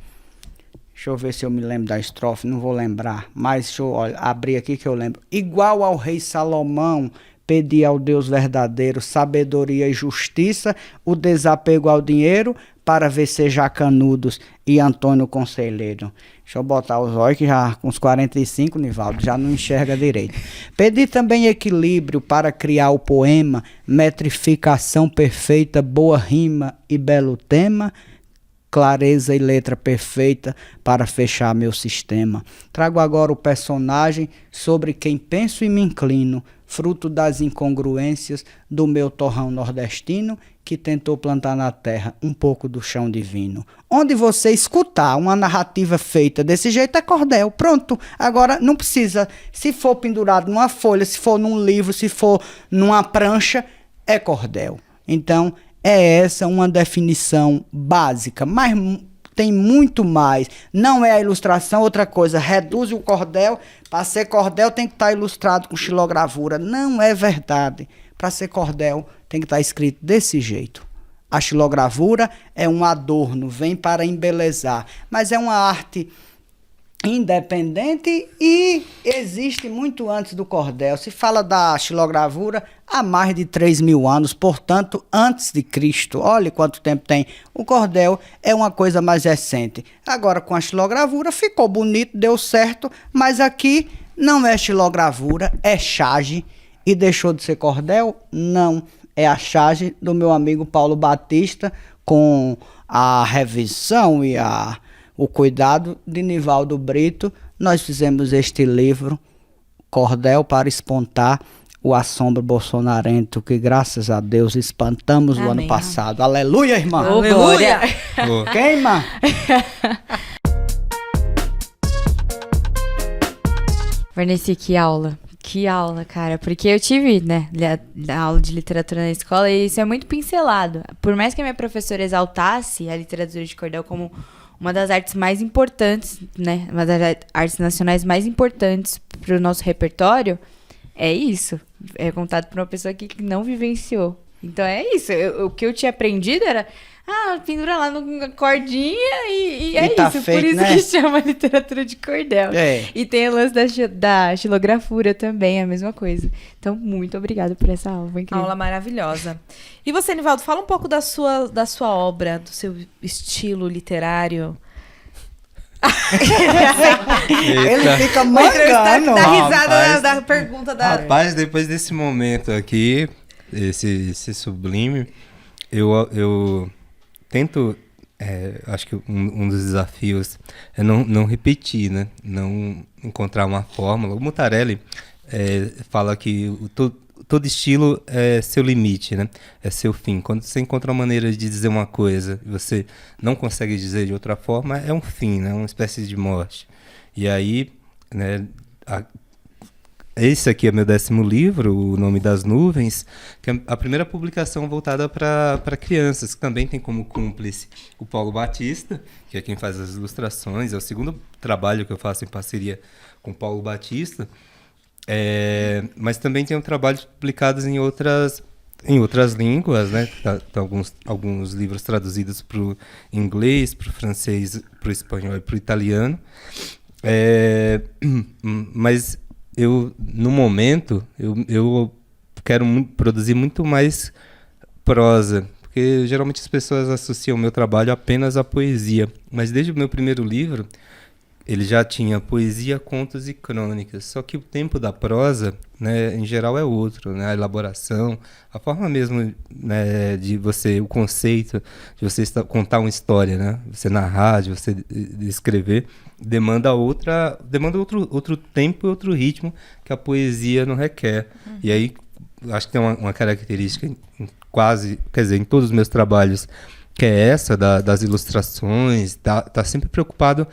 Deixa eu ver se eu me lembro da estrofe, não vou lembrar. Mas deixa eu abrir aqui que eu lembro. Igual ao rei Salomão, pedi ao Deus verdadeiro sabedoria e justiça, o desapego ao dinheiro, para vencejar Canudos e Antônio Conselheiro. Deixa eu botar os olhos que já com uns 45, Nivaldo, já não enxerga direito. Pedi também equilíbrio para criar o poema, metrificação perfeita, boa rima e belo tema, clareza e letra perfeita para fechar meu sistema. Trago agora o personagem sobre quem penso e me inclino, fruto das incongruências do meu torrão nordestino, que tentou plantar na terra um pouco do chão divino. Onde você escutar uma narrativa feita desse jeito é cordel. Pronto. Agora não precisa, se for pendurado numa folha, se for num livro, se for numa prancha, é cordel. Então, é essa uma definição básica, mas tem muito mais. Não é a ilustração, outra coisa, reduz o cordel. Para ser cordel tem que estar ilustrado com xilogravura. Não é verdade. Para ser cordel tem que estar escrito desse jeito. A xilogravura é um adorno, vem para embelezar, mas é uma arte independente e existe muito antes do cordel. Se fala da xilogravura há mais de 3.000 anos, portanto, antes de Cristo. Olha quanto tempo tem. O cordel é uma coisa mais recente. Agora, com a xilogravura, ficou bonito, deu certo, mas aqui não é xilogravura, é charge. E deixou de ser cordel? Não. É a charge do meu amigo Paulo Batista, com a revisão e o cuidado de Nivaldo Brito. Nós fizemos este livro, Cordel para Espantar o Assombro Bolsonarento, que graças a Deus espantamos o ano passado. Aleluia, irmã! Aleluia! Queima! Vanessa, que aula. Que aula, cara. Porque eu tive, né, a aula de literatura na escola e isso é muito pincelado. Por mais que a minha professora exaltasse a literatura de cordel como uma das artes mais importantes, né, uma das artes nacionais mais importantes para o nosso repertório, é isso. É contado por uma pessoa que não vivenciou. Então é isso. O que eu tinha aprendido era... pendura lá numa cordinha e é tá isso. Feito, por isso, né? que chama literatura de cordel. É. E tem o lance da xilografura também, é a mesma coisa. Então, muito obrigada por essa aula, foi incrível. Aula maravilhosa. E você, Nivaldo, fala um pouco da sua obra, do seu estilo literário. Ele fica O entrevistado mangando. dá risada Rapaz. da pergunta da... Rapaz, depois desse momento aqui, esse sublime, eu tento, acho que um dos desafios é não repetir, né? Não encontrar uma fórmula. O Mutarelli fala que todo estilo é seu limite, né? É seu fim. Quando você encontra uma maneira de dizer uma coisa e você não consegue dizer de outra forma, é um fim, né? Uma espécie de morte. E aí, né, esse aqui é meu 10º livro, O Nome das Nuvens, que é a primeira publicação voltada para crianças, que também tem como cúmplice o Paulo Batista, que é quem faz as ilustrações, é o segundo trabalho que eu faço em parceria com o Paulo Batista, mas também tem trabalhos publicados em outras línguas, né? Tá alguns livros traduzidos para o inglês, para o francês, para o espanhol e para o italiano, mas no momento, eu quero produzir muito mais prosa, porque geralmente as pessoas associam o meu trabalho apenas à poesia. Mas desde o meu primeiro livro, ele já tinha poesia, contos e crônicas. Só que o tempo da prosa, né, em geral, é outro, né? A elaboração, a forma mesmo, né, o conceito de você contar uma história, né? Você narrar, de você escrever, demanda outro tempo e outro ritmo que a poesia não requer. E aí, acho que tem uma característica em todos os meus trabalhos, que é essa das ilustrações, tá sempre preocupado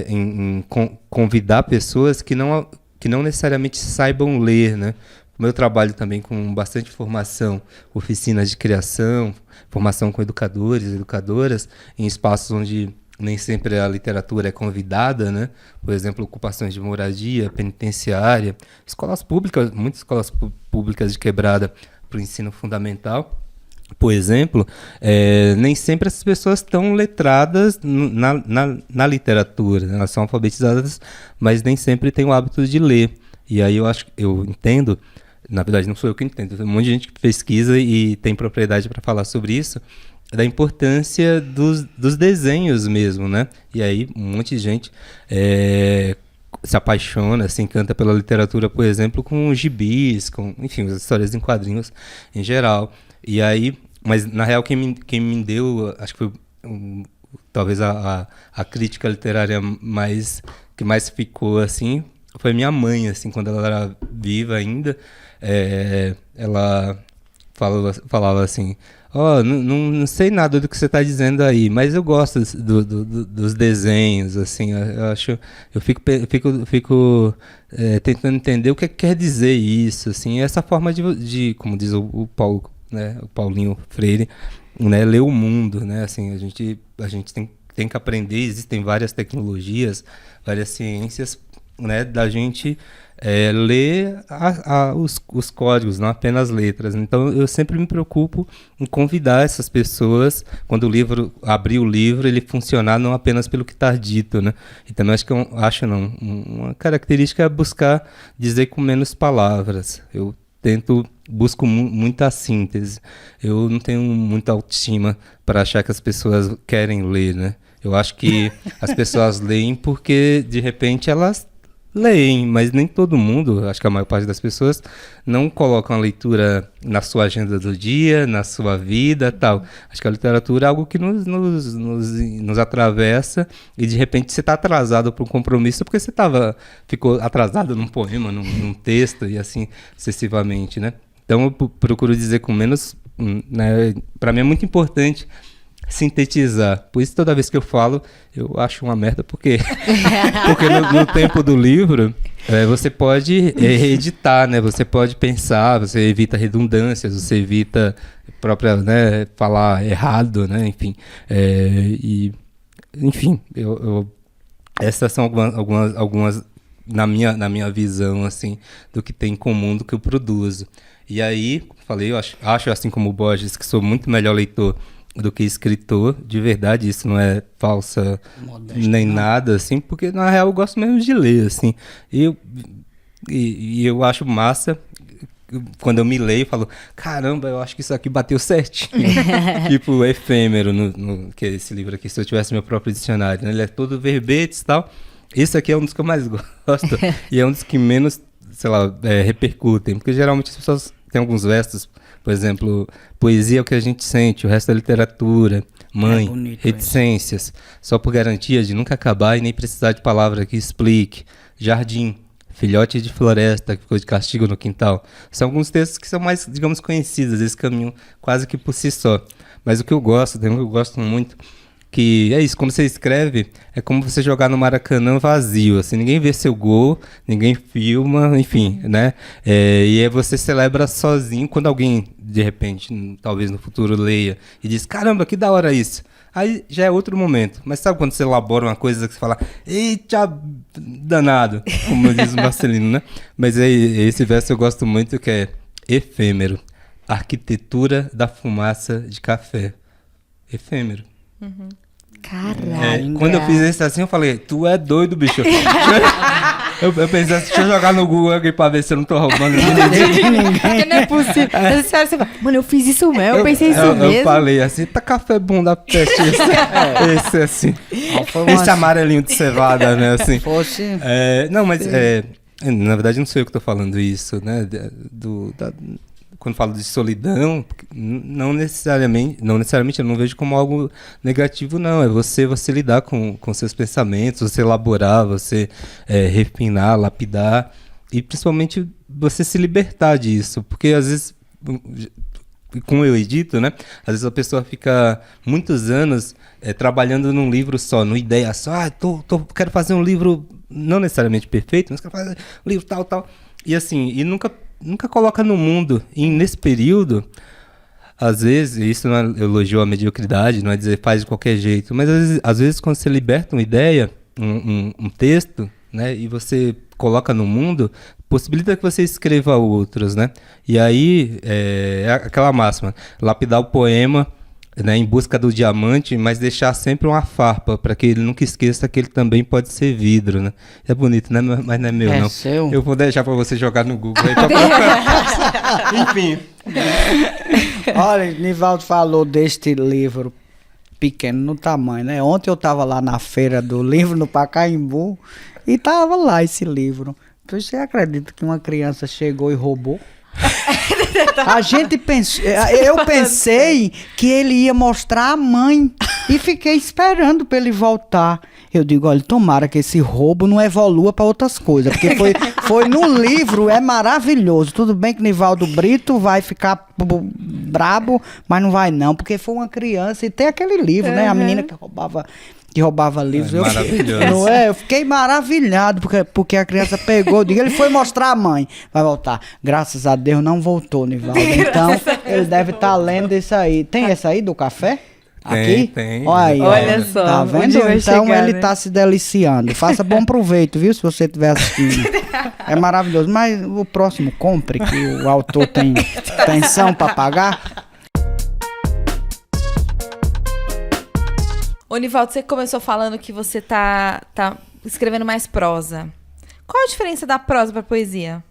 em convidar pessoas que não necessariamente saibam ler, né? O meu trabalho também com bastante formação, oficinas de criação, formação com educadoras, em espaços onde nem sempre a literatura é convidada, né? Por exemplo, ocupações de moradia, penitenciária, escolas públicas, muitas escolas públicas de quebrada para o ensino fundamental. por exemplo, nem sempre essas pessoas estão letradas na literatura, né? Elas são alfabetizadas, mas nem sempre têm o hábito de ler. E aí eu entendo, na verdade não sou eu que entendo, tem um monte de gente que pesquisa e tem propriedade para falar sobre isso, da importância dos desenhos mesmo, né? E aí um monte de gente se apaixona, se encanta pela literatura, por exemplo, com gibis, enfim, as histórias em quadrinhos em geral. E aí, mas na real quem me deu, acho que foi talvez a crítica literária que mais ficou assim, foi minha mãe, assim, quando ela era viva ainda. Ela falava assim: não sei nada do que você está dizendo aí, mas eu gosto dos desenhos, assim, eu fico tentando entender o que quer dizer isso, assim, essa forma de como diz o Paulo, né, o Paulinho Freire, né, ler o mundo, né, assim, a gente tem que aprender, existem várias tecnologias, várias ciências, né, da gente ler os códigos, não apenas letras. Então eu sempre me preocupo em convidar essas pessoas, quando abrir o livro, ele funcionar não apenas pelo que está dito, né? Então uma característica é buscar dizer com menos palavras. Eu busco muita síntese. Eu não tenho muita autoestima para achar que as pessoas querem ler, né? Eu acho que as pessoas leem porque de repente elas leem, mas nem todo mundo, acho que a maior parte das pessoas não colocam a leitura na sua agenda do dia, na sua vida, tal. Acho que a literatura é algo que nos atravessa e de repente você está atrasado para um compromisso porque você ficou atrasado num poema, num texto e assim sucessivamente, né? Então eu procuro dizer com menos, né? Para mim é muito importante sintetizar. Por isso, toda vez que eu falo, eu acho uma merda, porque no tempo do livro, você pode reeditar, né? Você pode pensar, você evita redundâncias, você evita né, falar errado, né? Enfim, essas são algumas na minha visão, assim, do que tem em comum do que eu produzo. E aí, falei, eu acho assim como o Borges, que sou muito melhor leitor do que escritor, de verdade, isso não é falsa modéstia, nem nada, assim, porque na real eu gosto mesmo de ler, assim, e eu acho massa, quando eu me leio, eu falo, caramba, eu acho que isso aqui bateu certinho, tipo Efêmero, que é esse livro aqui, se eu tivesse meu próprio dicionário, né? Ele é todo verbetes e tal, esse aqui é um dos que eu mais gosto, e é um dos que menos, sei lá, repercutem, porque geralmente as pessoas têm alguns versos, por exemplo, poesia é o que a gente sente, o resto é literatura, mãe, reticências, só por garantia de nunca acabar e nem precisar de palavra que explique, jardim, filhote de floresta que ficou de castigo no quintal. São alguns textos que são mais, digamos, conhecidos, eles caminham quase que por si só. Mas tem um que eu gosto muito, que é isso, como você escreve, é como você jogar no Maracanã vazio, assim, ninguém vê seu gol, ninguém filma, enfim, né? E aí você celebra sozinho quando alguém, de repente, talvez no futuro leia e diz, caramba, que da hora isso. Aí já é outro momento. Mas sabe quando você elabora uma coisa que você fala, eita, danado, como diz o Marcelino, né? Mas aí, esse verso eu gosto muito, que é Efêmero, arquitetura da fumaça de café. Efêmero. Uhum. Caralho. Quando eu fiz isso assim, eu falei, tu é doido, bicho. eu pensei assim, deixa eu jogar no Google aqui pra ver se eu não tô roubando ninguém. Porque não é possível. Essa senhora, você fala, mano, eu fiz isso mesmo, eu pensei isso mesmo. Eu falei assim, tá café bom da peste esse assim. Esse amarelinho de cevada, né, assim. Não, mas na verdade não sou eu que tô falando isso, né, quando falo de solidão, não necessariamente eu não vejo como algo negativo, não. É você lidar com seus pensamentos, você elaborar, você refinar, lapidar, e principalmente você se libertar disso. Porque às vezes, como eu edito, né? Às vezes a pessoa fica muitos anos trabalhando num livro só, numa ideia só. Quero fazer um livro, não necessariamente perfeito, mas quero fazer um livro tal. E assim, nunca coloca no mundo. E nesse período, às vezes, isso não é elogio à mediocridade, não é dizer faz de qualquer jeito, mas às vezes quando você liberta uma ideia, um texto, né, e você coloca no mundo, possibilita que você escreva outros, né? E aí, é aquela máxima, lapidar o poema, né, em busca do diamante, mas deixar sempre uma farpa, para que ele nunca esqueça que ele também pode ser vidro, né? É bonito, né? Mas não é meu, não. Seu? Eu vou deixar para você jogar no Google aí pra procurar. Enfim. Olha, Nivaldo falou deste livro pequeno no tamanho, né? Ontem eu tava lá na feira do livro, no Pacaembu, e tava lá esse livro. Você acredita que uma criança chegou e roubou? A gente pensou, eu pensei que ele ia mostrar a mãe e fiquei esperando para ele voltar. Eu digo, olha, tomara que esse roubo não evolua para outras coisas, porque foi no livro, é maravilhoso. Tudo bem que Nivaldo Brito vai ficar brabo, mas não vai não, porque foi uma criança e tem aquele livro, né? A menina que roubava livros. Maravilhoso. Não é? Eu fiquei maravilhado, porque a criança pegou, ele foi mostrar a mãe. Vai voltar. Graças a Deus não voltou, Nivaldo. Então, ele deve estar lendo isso aí. Tem essa aí do café? Aqui? Tem. Olha aí. Olha ó. só, Tá onde vendo? vai Então chegar, ele né? tá se deliciando. Faça bom proveito, viu? Se você estiver assistindo. É maravilhoso. Mas o próximo compre, que o autor tem pensão para pagar. Ô, Nivaldo, você começou falando que você tá escrevendo mais prosa. Qual a diferença da prosa pra poesia?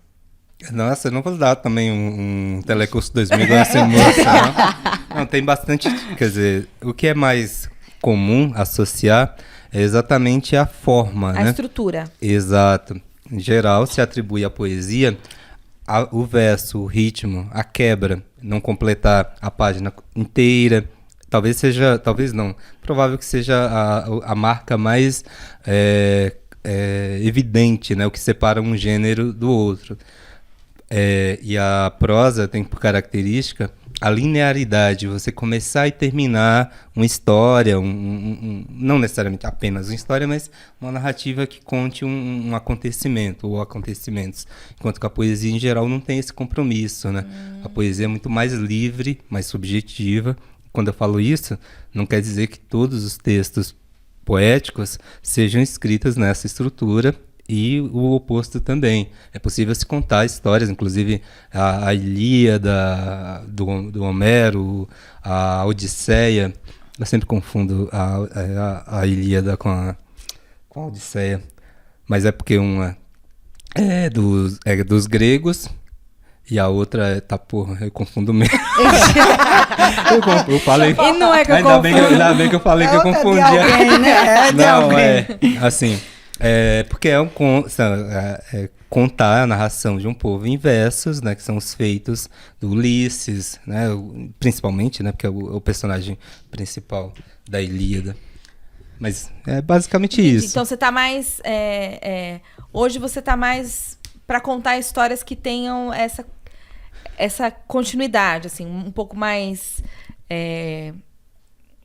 Nossa, eu não vou dar também um telecurso 2000 igual essa moça, não. Não, tem bastante, quer dizer, o que é mais comum associar é exatamente a forma, A né? estrutura. Exato. Em geral, se atribui à poesia o verso, o ritmo, a quebra, não completar a página inteira. Talvez seja, talvez não, provável que seja a marca mais evidente, né? O que separa um gênero do outro. E a prosa tem por característica a linearidade, você começar e terminar uma história, não necessariamente apenas uma história, mas uma narrativa que conte um acontecimento ou acontecimentos. Enquanto que a poesia, em geral, não tem esse compromisso, né? A poesia é muito mais livre, mais subjetiva. Quando eu falo isso, não quer dizer que todos os textos poéticos sejam escritos nessa estrutura, e o oposto também. É possível se contar histórias, inclusive a Ilíada do Homero, a Odisseia. Eu sempre confundo a Ilíada com a Odisseia. Mas é porque uma é dos gregos e a outra eu confundo mesmo. Eu falei. E não é que eu ainda bem que eu falei que eu confundi. De alguém, né? É de Não, alguém. assim, porque contar a narração de um povo em versos, né, que são os feitos do Ulisses, né, principalmente, né, porque é o personagem principal da Ilíada. Mas é basicamente isso. Então você tá mais... hoje você tá mais para contar histórias que tenham essa continuidade, assim, um pouco mais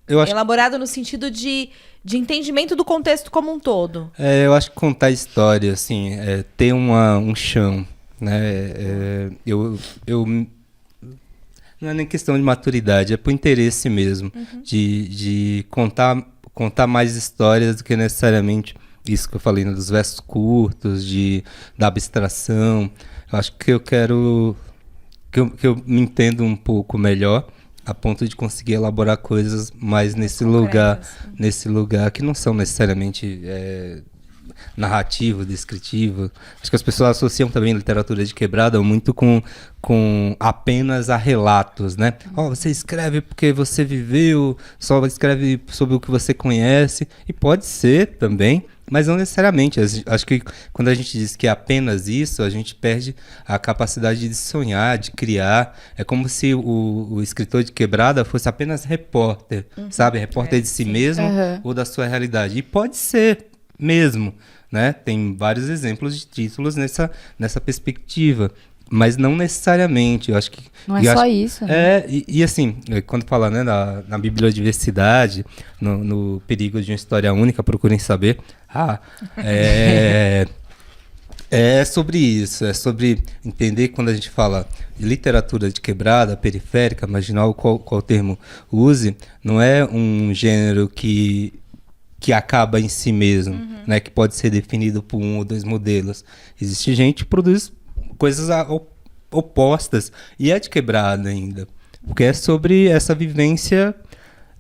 Eu acho elaborado no sentido de entendimento do contexto como um todo. Eu acho que contar história, assim, ter um chão, né? Não é nem questão de maturidade, é por interesse mesmo, de contar mais histórias do que necessariamente isso que eu falei, né, dos versos curtos, da abstração. Eu acho que eu quero que eu me entenda um pouco melhor, a ponto de conseguir elaborar coisas mais nesse lugar que não são necessariamente narrativo, descritivo. Acho que as pessoas associam também a literatura de quebrada muito com apenas a relatos, né? Você escreve porque você viveu, só escreve sobre o que você conhece, e pode ser também, mas não necessariamente. Acho que quando a gente diz que é apenas isso, a gente perde a capacidade de sonhar, de criar. É como se o escritor de quebrada fosse apenas repórter, sabe? Repórter de si mesmo ou da sua realidade. E pode ser mesmo, né? Tem vários exemplos de títulos nessa perspectiva. Mas não necessariamente, eu acho que... Não é só isso. Né? E assim, quando fala, né, na bibliodiversidade, no perigo de uma história única, procurem saber. É sobre isso, é sobre entender quando a gente fala de literatura de quebrada, periférica, marginal, qual termo use, não é um gênero que acaba em si mesmo, né, que pode ser definido por um ou dois modelos. Existe gente que produz coisas opostas. E é de Quebrada ainda. Porque é sobre essa vivência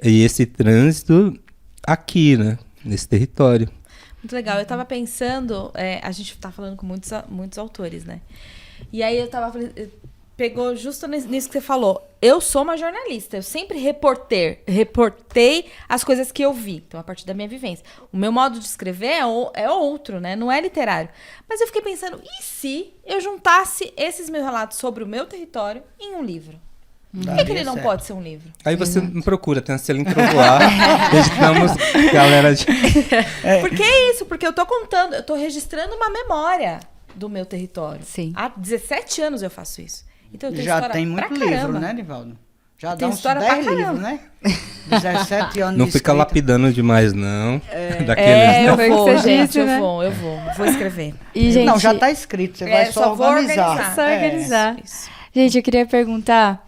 e esse trânsito aqui, né? Nesse território. Muito legal. Eu tava pensando, a gente tá falando com muitos autores, né? E aí eu tava pegou justo nisso que você falou. Eu sou uma jornalista, eu sempre reportei as coisas que eu vi, então a partir da minha vivência. O meu modo de escrever é outro, né? Não é literário. Mas eu fiquei pensando, e se eu juntasse esses meus relatos sobre o meu território em um livro? Por que ele não pode ser um livro? Aí você me procura, tem um selo Trovoar. Registramos galera de... Porque é isso, porque eu tô registrando uma memória do meu território. Sim. Há 17 anos eu faço isso. Então eu tenho Já história tem muito pra livro, caramba. né, Nivaldo? Já Tem dá uns história 10 pra caramba. livros, né? 17 anos Não de fica escrita. lapidando demais, não. Daqueles, Eu Foi o que vou, você gente, disse, eu né? vou escrever. E, gente, Não, já tá escrito, você vai só vou organizar. Só organizar. Isso. Gente, eu queria perguntar,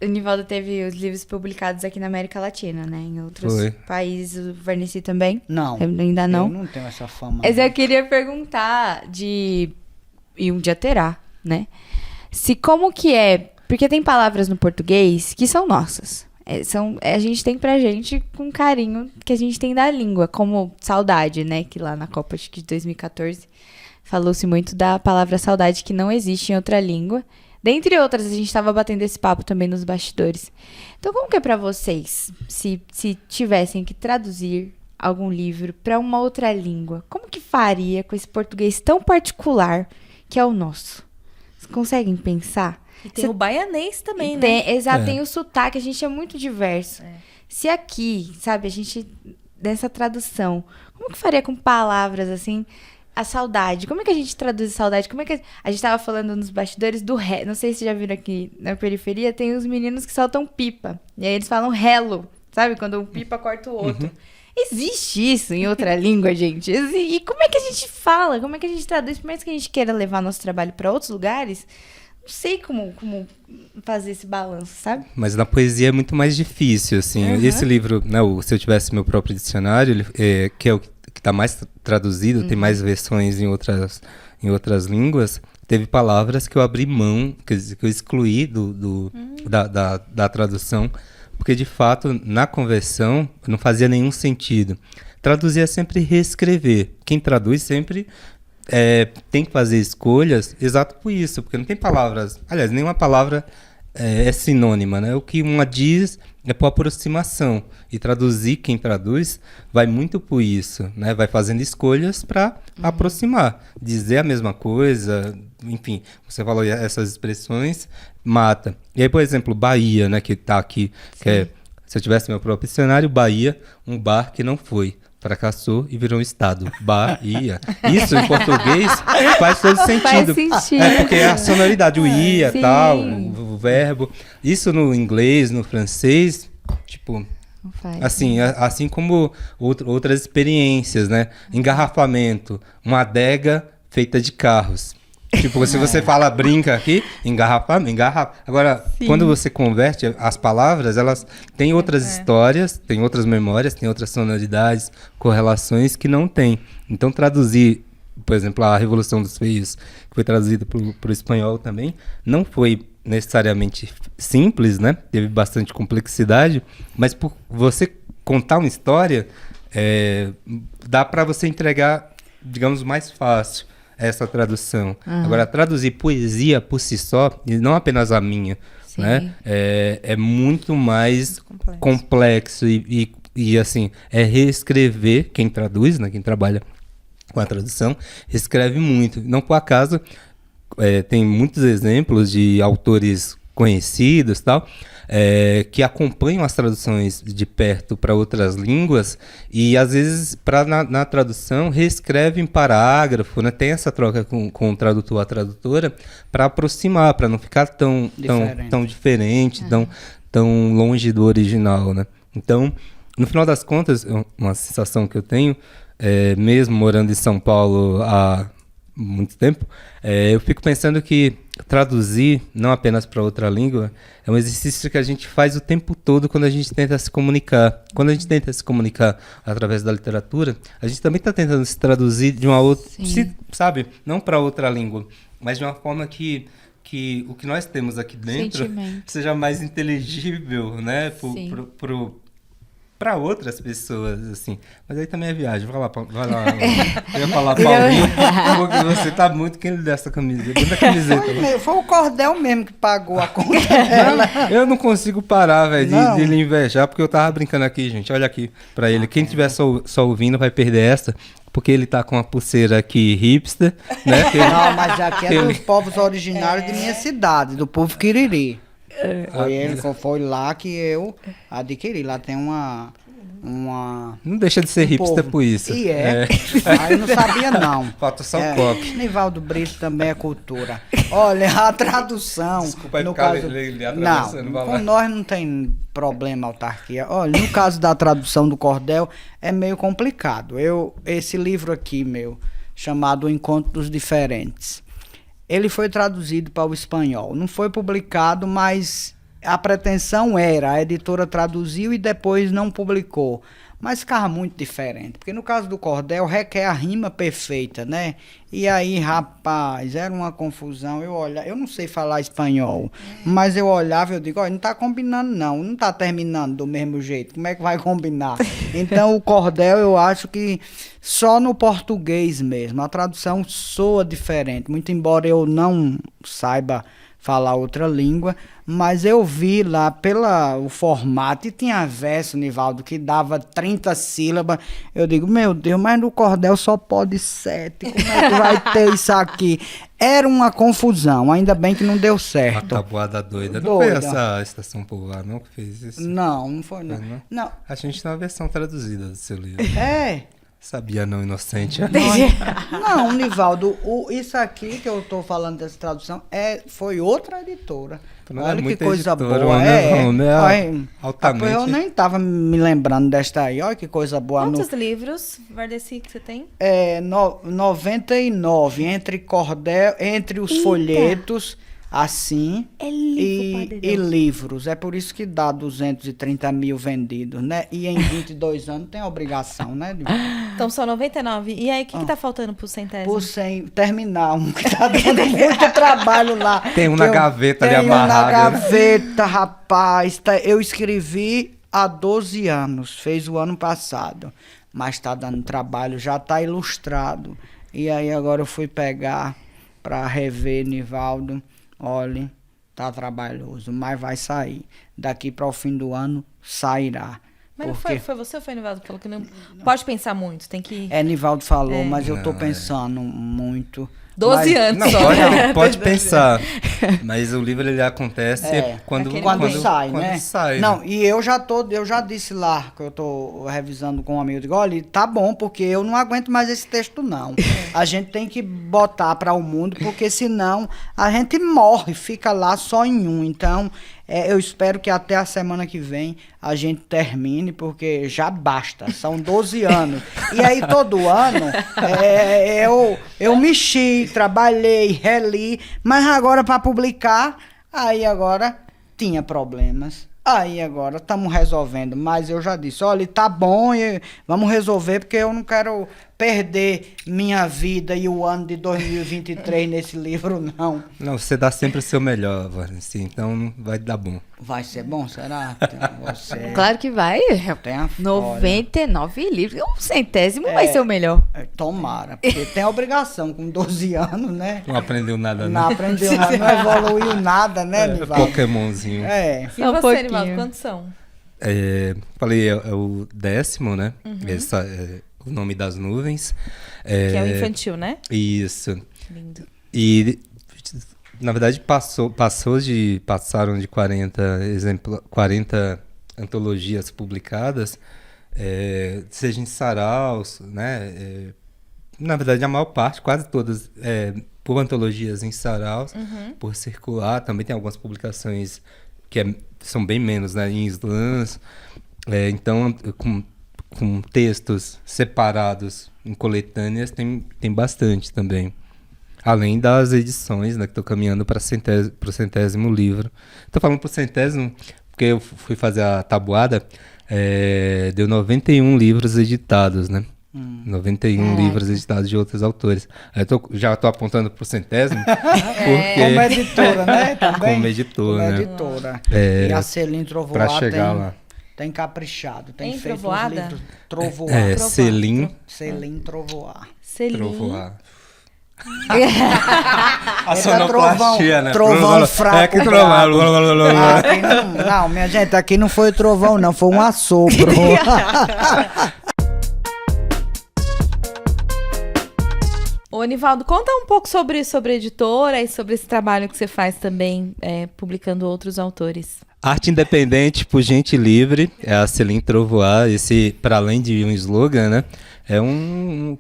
o Nivaldo teve os livros publicados aqui na América Latina, né? Em outros Foi. países, o Vernisi também? Não, Ainda não? eu não tenho essa fama. Mas não. eu queria perguntar e um dia terá, né? Se como que é, porque tem palavras no português que são nossas. A gente tem pra gente com carinho que a gente tem da língua, como saudade, né? Que lá na Copa acho que de 2014 falou-se muito da palavra saudade que não existe em outra língua. Dentre outras, a gente estava batendo esse papo também nos bastidores. Então, como que é pra vocês, se tivessem que traduzir algum livro pra uma outra língua? Como que faria com esse português tão particular que é o nosso? Vocês conseguem pensar? E tem o baianês também, né? Exato, tem o sotaque, a gente é muito diverso. Se aqui, sabe, a gente, nessa tradução, como que faria com palavras assim, a saudade? Como é que a gente traduz saudade? Como é que a gente tava falando nos bastidores do ré? Não sei se vocês já viram aqui na periferia, tem os meninos que soltam pipa. E aí eles falam relo, sabe? Quando um pipa corta o outro. Existe isso em outra língua, gente. E como é que a gente fala? Como é que a gente traduz? Por mais que a gente queira levar nosso trabalho para outros lugares, não sei como fazer esse balanço, sabe? Mas na poesia é muito mais difícil, assim. Esse livro, né, Se Eu Tivesse Meu Próprio Dicionário, que é o que está mais traduzido, tem mais versões em outras línguas, teve palavras que eu abri mão, que eu excluí da tradução, porque de fato, na conversão, não fazia nenhum sentido. Traduzir é sempre reescrever. Quem traduz sempre tem que fazer escolhas exato por isso, porque não tem palavras, aliás, nenhuma palavra é sinônima, né? O que uma diz é por aproximação, e traduzir, quem traduz, vai muito por isso, né? Vai fazendo escolhas para aproximar, dizer a mesma coisa, enfim, você falou essas expressões, mata. E aí, por exemplo, Bahia, né, que tá aqui, que é, se eu tivesse meu próprio dicionário, Bahia, um bar que não foi. Fracassou e virou um estado. Bahia. Isso em português faz todo sentido. Faz sentido. Porque a sonoridade, o ia, Sim. tal, o verbo. Isso no inglês, no francês, tipo, Não faz. assim como outras experiências, né? Engarrafamento, uma adega feita de carros. Tipo, se você fala, brinca aqui, engarrafa. Agora, quando você converte as palavras, elas têm outras histórias, têm outras memórias, têm outras sonoridades, correlações que não tem. Então, traduzir, por exemplo, a Revolução dos Feios, que foi traduzida para o espanhol também, não foi necessariamente simples, né? Teve bastante complexidade, mas por você contar uma história, dá para você entregar, digamos, mais fácil essa tradução. Agora, traduzir poesia por si só, e não apenas a minha, né? É muito mais complexo e assim, é reescrever, quem traduz, né? Quem trabalha com a tradução, escreve muito. Não por acaso, tem muitos exemplos de autores conhecidos e tal, que acompanham as traduções de perto para outras línguas e às vezes na tradução reescrevem parágrafo, né? Tem essa troca com o tradutor, a tradutora, para aproximar, para não ficar tão diferente, tão longe do original, né? Então, no final das contas, uma sensação que eu tenho, mesmo morando em São Paulo há muito tempo, eu fico pensando que traduzir, não apenas para outra língua, é um exercício que a gente faz o tempo todo quando a gente tenta se comunicar. Quando a gente tenta se comunicar através da literatura, a gente também está tentando se traduzir de uma outra, sabe? Não para outra língua, mas de uma forma que o que nós temos aqui dentro seja mais inteligível, né? Para outras pessoas, assim. Mas aí também é viagem. Vai lá. Eu ia falar, Paulinho, porque você tá muito... Quem lhe deu essa camiseta? Manda a camiseta. Foi o Cordel mesmo que pagou a conta dela. Eu não consigo parar, velho, de lhe invejar, porque eu tava brincando aqui, gente. Olha aqui pra ele. Quem estiver só ouvindo vai perder essa, porque ele tá com uma pulseira aqui hipster, né? Não, mas aqui é dos povos originários de minha cidade, do povo Quiriri. Foi lá que eu adquiri. Lá tem uma... Não deixa de ser hipster por isso. E Aí eu não sabia, não. Falta só o copo. Nivaldo Brito também é cultura. Olha, a tradução... Desculpa aí, no ficar caso, não, com nós não tem problema autarquia. Olha, no caso da tradução do Cordel, é meio complicado. Esse livro aqui, chamado O Encontro dos Diferentes, ele foi traduzido para o espanhol. Não foi publicado, mas a pretensão era, a editora traduziu e depois não publicou. Mas ficava muito diferente, porque no caso do Cordel requer a rima perfeita, né? E aí, rapaz, era uma confusão. Eu não sei falar espanhol, mas eu olhava e digo, olha, não tá combinando não tá terminando do mesmo jeito, como é que vai combinar? Então o Cordel eu acho que só no português mesmo, a tradução soa diferente, muito embora eu não saiba falar outra língua, mas eu vi lá o formato, e tinha verso, Nivaldo, que dava 30 sílabas. Eu digo, meu Deus, mas no Cordel só pode 7, como é que vai ter isso aqui? Era uma confusão, ainda bem que não deu certo. Uma tabuada doida. Não foi essa Estação Povoar, não, que fez isso? Não foi, não. Não. A gente tem uma versão traduzida do seu livro. Sabia não, inocente. Não, Nivaldo, isso aqui que eu tô falando dessa tradução foi outra editora. Olha que coisa boa. Altamente. Eu nem tava me lembrando desta aí. Olha que coisa boa. Quantos livros, Vardeci, que você tem? 99, entre os folhetos, assim, e livros. É por isso que dá 230 mil vendidos, né? E em 22 anos tem obrigação, né? Então são 99. E aí, o que tá faltando pro centésimo? Terminar um que tá dando muito trabalho lá. Tem um na gaveta ali amarrado. Tem um na gaveta, rapaz. Eu escrevi há 12 anos, fez o ano passado. Mas tá dando trabalho, já tá ilustrado. E aí agora eu fui pegar pra rever, Nivaldo. Olha, tá trabalhoso, mas vai sair. Daqui para o fim do ano, sairá. Mas não foi você ou foi Nivaldo que falou que não pode pensar muito, tem que... Nivaldo falou, mas eu tô pensando muito. 12 anos não, só. Pode pensar. Mas o livro ele acontece quando sai, quando né? sai. Não, né? e eu já disse lá, que eu tô revisando com um amigo, eu digo, olha, tá bom, porque eu não aguento mais esse texto, não. A gente tem que botar para o mundo, porque senão a gente morre, fica lá só em um. Então, eu espero que até a semana que vem a gente termine, porque já basta, são 12 anos. E aí todo ano eu mexi, trabalhei, reli, mas agora para publicar, aí agora tinha problemas. Aí agora estamos resolvendo, mas eu já disse, olha, tá bom, vamos resolver, porque eu não quero perder minha vida e o ano de 2023 nesse livro, não. Não, você dá sempre o seu melhor, Vanessa, então vai dar bom. Vai ser bom, será? Claro que vai. Tem a 99 livros. Um centésimo vai ser o melhor. Tomara, porque tem a obrigação com 12 anos, né? Não aprendeu nada, né? Não aprendeu nada, não evoluiu nada, né, Nivaldo? Pokémonzinho. E você, Nivaldo, quantos são? Falei, é o 10º, né? O Nome das Nuvens. Que é o infantil, né? Isso. Lindo. E, na verdade, passaram de 40 antologias publicadas, seja em saraus, né? Na verdade, a maior parte, quase todas, por antologias em saraus, por circular. Também tem algumas publicações que são bem menos, né? Em slams. Então, com textos separados em coletâneas, tem bastante também. Além das edições, né, que estou caminhando para o 100º livro. Estou falando para o 100º porque eu fui fazer a tabuada, deu 91 livros editados, né? 91 livros editados de outros autores. Aí já estou apontando para o 100º, porque... Como editora, né? Também. Como editora, Como né? editora. É, E a Celine Trovoar para chegar lá. tem caprichado, tem Em feito Trovoada? uns livros. Trovoar. Celine Celine Trovoar. Celine. Trovoar. A trovão fraco. É que trovão. Aqui não, minha gente, aqui não foi trovão, não, foi um assopro. Ô, Nivaldo, conta um pouco sobre a editora e sobre esse trabalho que você faz também, publicando outros autores. Arte independente por gente livre, é a Celine Trovoar. Esse, para além de um slogan, né, é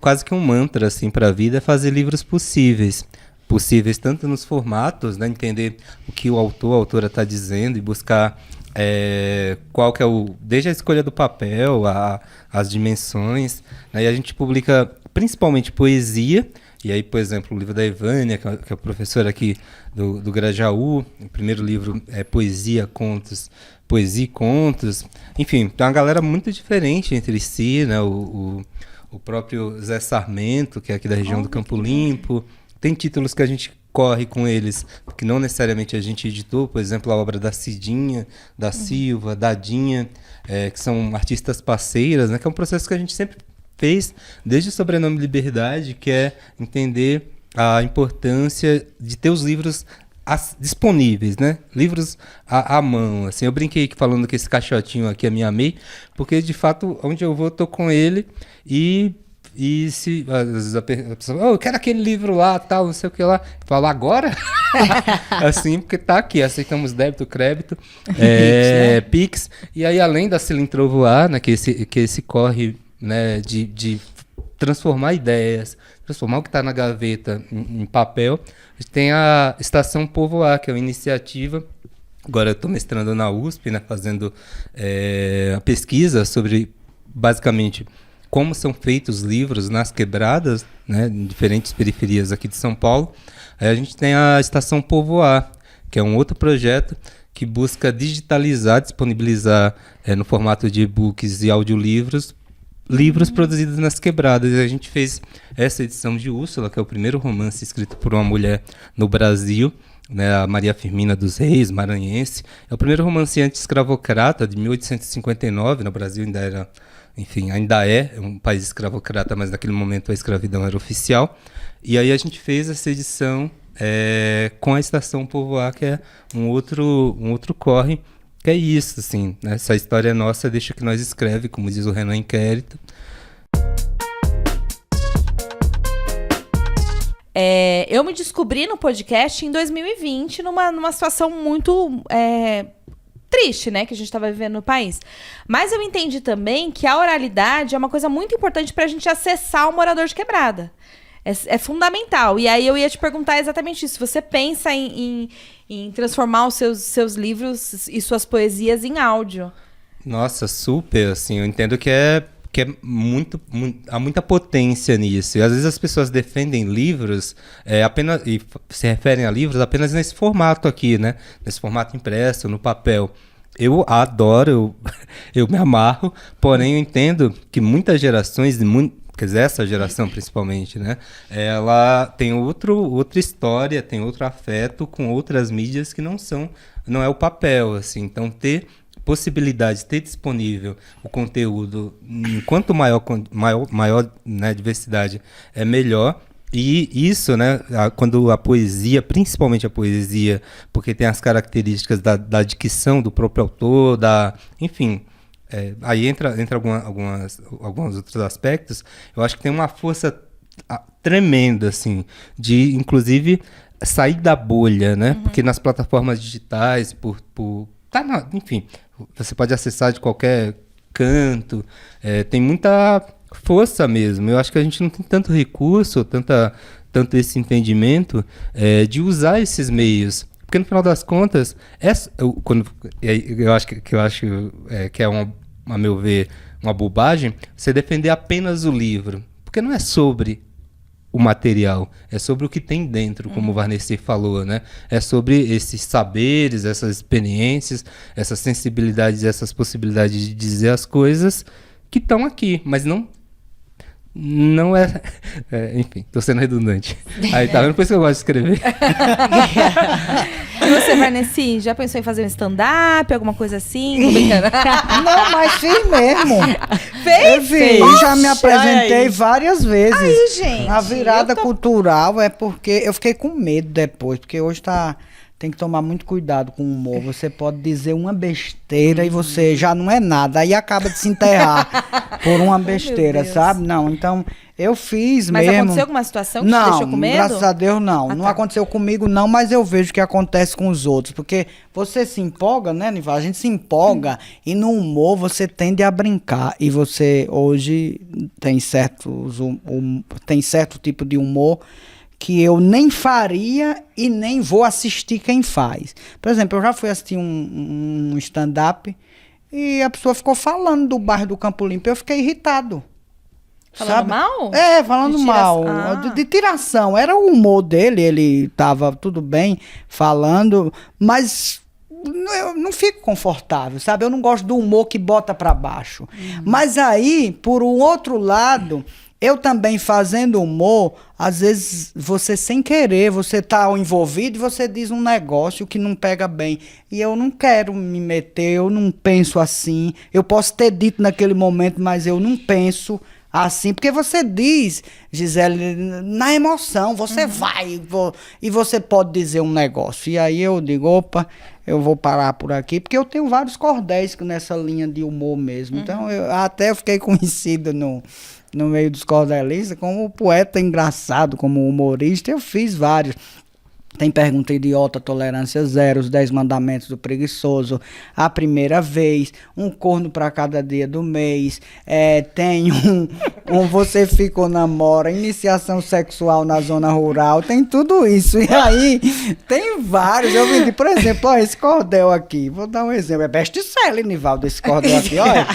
quase que um mantra assim, para a vida, é fazer livros possíveis. Possíveis tanto nos formatos, né, entender o que o autor, a autora está dizendo e buscar qual que é desde a escolha do papel, as dimensões, né, e a gente publica principalmente poesia. E aí, por exemplo, o livro da Evânia, que é a professora aqui do Grajaú, o primeiro livro é Poesia e Contos. Enfim, tem uma galera muito diferente entre si, né? O próprio Zé Sarmento, que é aqui da região do Campo Limpo. Tem títulos que a gente corre com eles, que não necessariamente a gente editou, por exemplo, a obra da Cidinha, da Silva, da Dinha, que são artistas parceiras, né? Que é um processo que a gente sempre fez desde o sobrenome Liberdade, que é entender a importância de ter os livros disponíveis, né? Livros à mão, assim. Eu brinquei falando que esse caixotinho aqui é minha MEI, porque de fato onde eu vou eu tô com ele e se às vezes a pessoa, eu quero aquele livro lá, tal, não sei o que lá, fala agora? Assim, porque tá aqui, aceitamos débito, crédito, Pix, e aí além da Celine Trovoar, né, que esse corre, né, de transformar ideias, transformar o que está na gaveta em papel. A gente tem a Estação Povoar, que é uma iniciativa. Agora eu estou mestrando na USP, né, fazendo a pesquisa sobre, basicamente, como são feitos os livros nas quebradas, né, em diferentes periferias aqui de São Paulo. Aí a gente tem a Estação Povoar, que é um outro projeto que busca digitalizar, disponibilizar no formato de e-books e audiolivros, livros produzidos nas quebradas. E a gente fez essa edição de Úrsula, que é o primeiro romance escrito por uma mulher no Brasil, né, a Maria Firmina dos Reis, maranhense. É o primeiro romance anti-escravocrata de 1859, no Brasil ainda é um país escravocrata, mas naquele momento a escravidão era oficial. E aí a gente fez essa edição com a Estação Povoar, que é um outro corre. Que é isso, assim, né? Essa história é nossa, deixa que nós escreve, como diz o Renan Inquérito. Eu me descobri no podcast em 2020, numa situação muito triste, né, que a gente estava vivendo no país. Mas eu entendi também que a oralidade é uma coisa muito importante para a gente acessar o morador de quebrada. É fundamental. E aí eu ia te perguntar exatamente isso. Você pensa em transformar os seus livros e suas poesias em áudio? Nossa, super, assim, eu entendo que há muita potência nisso. E às vezes as pessoas defendem livros apenas e se referem a livros apenas nesse formato aqui, né? Nesse formato impresso, no papel. Eu adoro, eu me amarro, porém eu entendo que muitas gerações, quer dizer, essa geração principalmente, né? Ela tem outra história, tem outro afeto com outras mídias que não é o papel, assim. Então, ter possibilidade, ter disponível o conteúdo, quanto maior né, diversidade, é melhor. E isso, né, quando a poesia, principalmente a poesia, porque tem as características da dicção do próprio autor, enfim... aí entra alguns outros aspectos. Eu acho que tem uma força tremenda, assim, de, inclusive, sair da bolha, né? Porque nas plataformas digitais, enfim, você pode acessar de qualquer canto, tem muita força mesmo. Eu acho que a gente não tem tanto recurso, tanto esse entendimento de usar esses meios. Porque no final das contas, eu acho que é a meu ver, uma bobagem, você defender apenas o livro. Porque não é sobre o material, é sobre o que tem dentro, como o Varnesi falou, né? É sobre esses saberes, essas experiências, essas sensibilidades, essas possibilidades de dizer as coisas que estão aqui, mas não é, enfim, tô sendo redundante. Aí tá vendo? Por isso que eu gosto de escrever. E você, Varnesi, já pensou em fazer um stand-up, alguma coisa assim? Tô brincando. Não, mas fiz mesmo. Fez? Eu já me apresentei várias vezes. Aí, gente, A virada eu tô- cultural é porque eu fiquei com medo depois, porque hoje tem que tomar muito cuidado com o humor. Você pode dizer uma besteira e você já não é nada, aí acaba de se enterrar por uma besteira, Deus. sabe? Não, então eu fiz Mas mesmo. aconteceu alguma situação que te Não, deixou com medo? graças a Deus não. Ah, Não tá. aconteceu comigo não, mas eu vejo o que acontece com os outros. Porque você se empolga, né, Nival? A gente se empolga e no humor você tende a brincar. E você hoje tem tem certo tipo de humor que eu nem faria e nem vou assistir quem faz. Por exemplo, eu já fui assistir um stand-up e a pessoa ficou falando do bairro do Campo Limpo. Eu fiquei irritado. Falando sabe? mal? Falando De mal. tiração. De tiração. Era o humor dele, ele tava tudo bem falando, mas eu não fico confortável, sabe? Eu não gosto do humor que bota pra baixo. Mas aí, por um outro lado, eu também fazendo humor, às vezes você sem querer, você tá envolvido e você diz um negócio que não pega bem. E eu não quero me meter, eu não penso assim. Eu posso ter dito naquele momento, mas eu não penso assim, porque você diz, Gisele, na emoção, você vai e você pode dizer um negócio. E aí eu digo, opa, eu vou parar por aqui, porque eu tenho vários cordéis nessa linha de humor mesmo. Então, eu fiquei conhecido no meio dos cordelistas como poeta engraçado, como humorista. Eu fiz vários. Tem Pergunta Idiota, Tolerância Zero, Os 10 Mandamentos do Preguiçoso, A Primeira Vez, Um Corno para Cada Dia do Mês, tem um Você Fica ou Namora, Iniciação Sexual na Zona Rural, tem tudo isso. E aí, tem vários. Eu vendi, por exemplo, ó, esse cordel aqui, vou dar um exemplo, é best-seller, Nivaldo, esse cordel aqui, olha,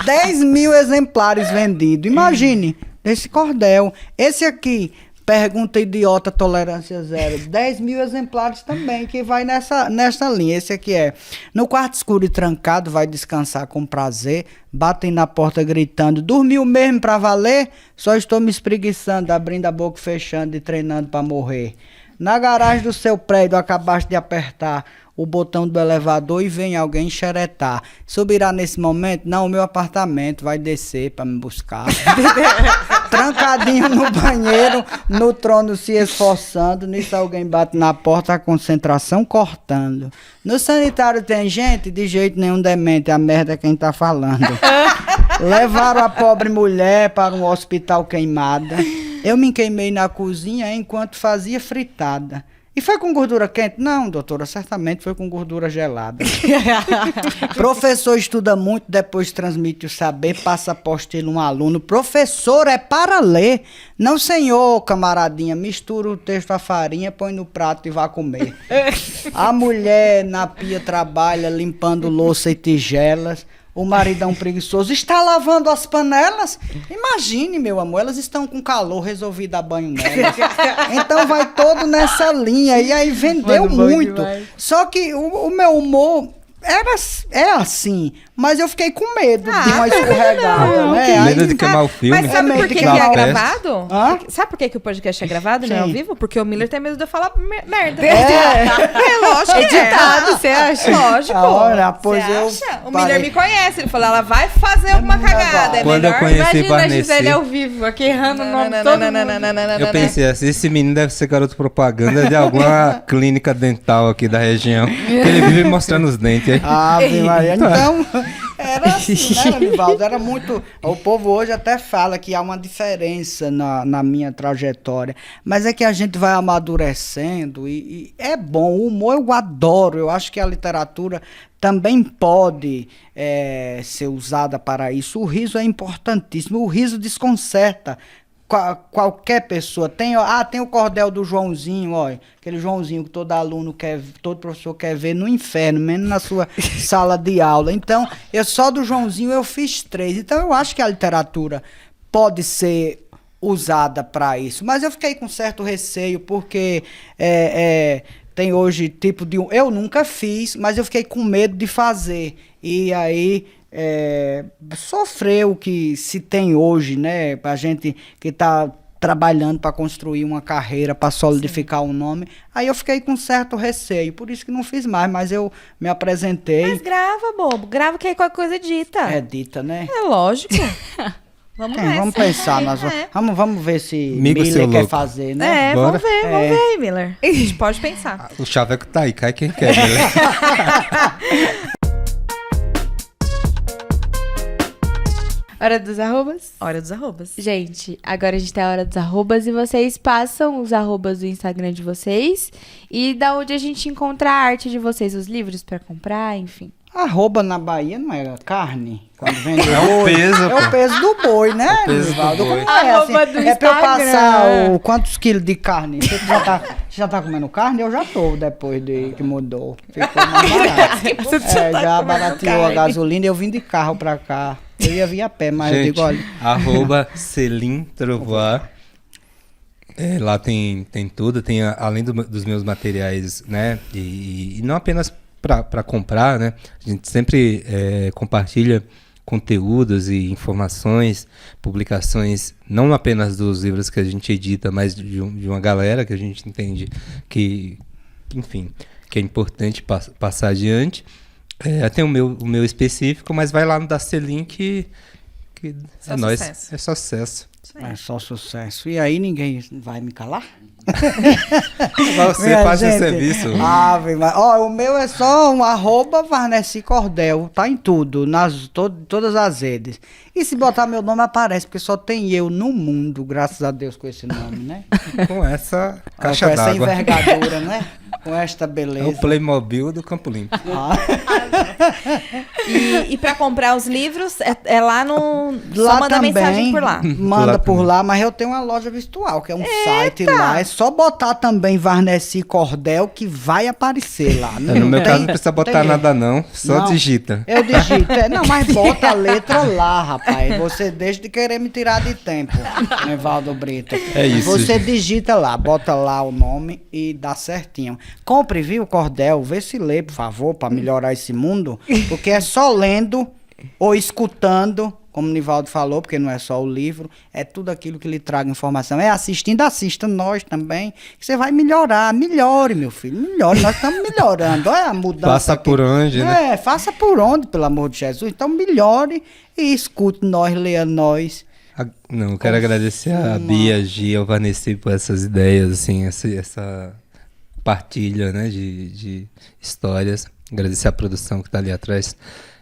10 mil exemplares vendidos, imagine, desse cordel. Esse aqui, Pergunta Idiota, Tolerância Zero. 10 mil exemplares também, que vai nessa linha. Esse aqui é: no quarto escuro e trancado, vai descansar com prazer. Batem na porta gritando: dormiu mesmo pra valer? Só estou me espreguiçando, abrindo a boca e fechando e treinando pra morrer. Na garagem do seu prédio, acabaste de apertar o botão do elevador e vem alguém xeretar. Subirá nesse momento? Não, o meu apartamento vai descer pra me buscar. Trancadinho no banheiro, no trono se esforçando. Nisso alguém bate na porta, a concentração cortando. No sanitário tem gente? De jeito nenhum, demente. A merda é quem tá falando. Levaram a pobre mulher para um hospital queimada. Eu me queimei na cozinha enquanto fazia fritada. E foi com gordura quente? Não, doutora, certamente foi com gordura gelada. Professor estuda muito, depois transmite o saber, passa a apostila um aluno. Professor é para ler. Não, senhor, camaradinha, mistura o texto à farinha, põe no prato e vá comer. A mulher na pia trabalha, limpando louça e tigelas. O maridão preguiçoso está lavando as panelas? Imagine, meu amor, elas estão com calor, resolvi dar banho nelas. Então vai todo nessa linha. E aí vendeu muito. Só que o meu humor é assim, mas eu fiquei com medo de uma escorregada, né? Medo de queimar o filme. Mas sabe por que, que Dar é uma gravado? Hã? Sabe por que o podcast é gravado, não é ao Sim. vivo? Porque o Miller tem medo de eu falar merda. É. Lógico que Editado, você acha? Lógico. Olha, pois Você eu acha? O parei. Miller me conhece. Ele falou, ela vai fazer alguma muito legal. cagada. É Quando eu melhor... conheci Imagina a Varnesi, Gisele ao vivo, aqui errando o nome de todo mundo. eu pensei assim, esse menino deve ser garoto propaganda de alguma clínica dental aqui da região. Que ele vive mostrando os dentes aí. Ave Maria. Então, era assim, né, Nivaldo? Era muito... O povo hoje até fala que há uma diferença na minha trajetória, mas é que a gente vai amadurecendo e é bom. O humor eu adoro. Eu acho que a literatura também pode ser usada para isso. O riso é importantíssimo. O riso desconcerta qualquer pessoa. Tem o cordel do Joãozinho, olha, aquele Joãozinho que todo aluno quer, todo professor quer ver no inferno, menos na sua sala de aula. Então, só do Joãozinho eu fiz 3. Então, eu acho que a literatura pode ser usada para isso. Mas eu fiquei com certo receio, porque tem hoje tipo de... Eu nunca fiz, mas eu fiquei com medo de fazer. E aí sofrer o que se tem hoje, né? Pra gente que tá trabalhando para construir uma carreira, para solidificar um nome. Aí eu fiquei com certo receio, por isso que não fiz mais, mas eu me apresentei. Mas grava, bobo. Grava que aí qualquer coisa dita. É dita, né? É lógico. Vamos nessa. Vamos pensar, vamos ver se Amigo Miller seu quer louco. fazer, né? Bora. Vamos ver aí, Miller. A gente pode pensar. O chaveco tá aí, cai quem quer, né? Hora dos arrobas? Hora dos arrobas. Gente, agora a gente tá na hora dos arrobas e vocês passam os arrobas do Instagram de vocês e da onde a gente encontra a arte de vocês, os livros pra comprar, enfim. Arroba na Bahia não é carne? Quando vende É o boi. peso, É pô. o peso do boi, né, O peso do Nivaldo? boi. Como é assim? Arroba do É pra eu Instagram. passar quantos quilos de carne? Você já tá comendo carne? Eu já tô, depois de que mudou. Ficou mais barato. Já barateou a gasolina e eu vim de carro pra cá. Eu ia vir a pé, mas eu Gente, digo, olha... arroba Celine Trovois. Lá tem tudo, tem além dos meus materiais, né? E não apenas para comprar, né? A gente sempre compartilha conteúdos e informações, publicações, não apenas dos livros que a gente edita, mas de uma galera que a gente entende que, enfim, que é importante passar adiante. Tem o meu específico, mas vai lá no da Celine que Só é nóis. sucesso. É só sucesso. É só sucesso. E aí ninguém vai me calar? Você Minha faz esse gente, serviço. o meu é só um arroba Varnesi Cordel, tá em tudo, todas as redes. E se botar meu nome aparece, porque só tem eu no mundo, graças a Deus, com esse nome, né? Com essa Com caixa essa d'água. envergadura, né? Com esta É o beleza. Playmobil do Campo Limpo. E pra comprar os livros, é lá no... Lá só manda também, mensagem por lá. Manda Lá por também. lá, mas eu tenho uma loja virtual, que é um site lá. É só botar também Varnesi Cordel que vai aparecer lá. No meu caso não precisa botar tem nada não, só Não. digita. Eu digito. Não, mas bota a letra lá, rapaz. Você deixa de querer me tirar de tempo, Nivaldo Brito. É isso, Você gente. digita lá, bota lá o nome e dá certinho. Compre, viu, Cordel? Vê se lê, por favor, pra melhorar esse mundo. Porque é só lendo ou escutando, como o Nivaldo falou, porque não é só o livro, é tudo aquilo que lhe traga informação. É assistindo, assista nós também, que você vai melhorar. Melhore, meu filho, melhore. Nós estamos melhorando. Olha a mudança. Passa aqui. por onde, né? Faça por onde, pelo amor de Jesus. Então melhore e escute nós, leia nós. Não, eu quero agradecer a Bia, a Gia, ao Vanessa por essas ideias, assim, essa partilha, né, de histórias. Agradecer a produção que tá ali atrás,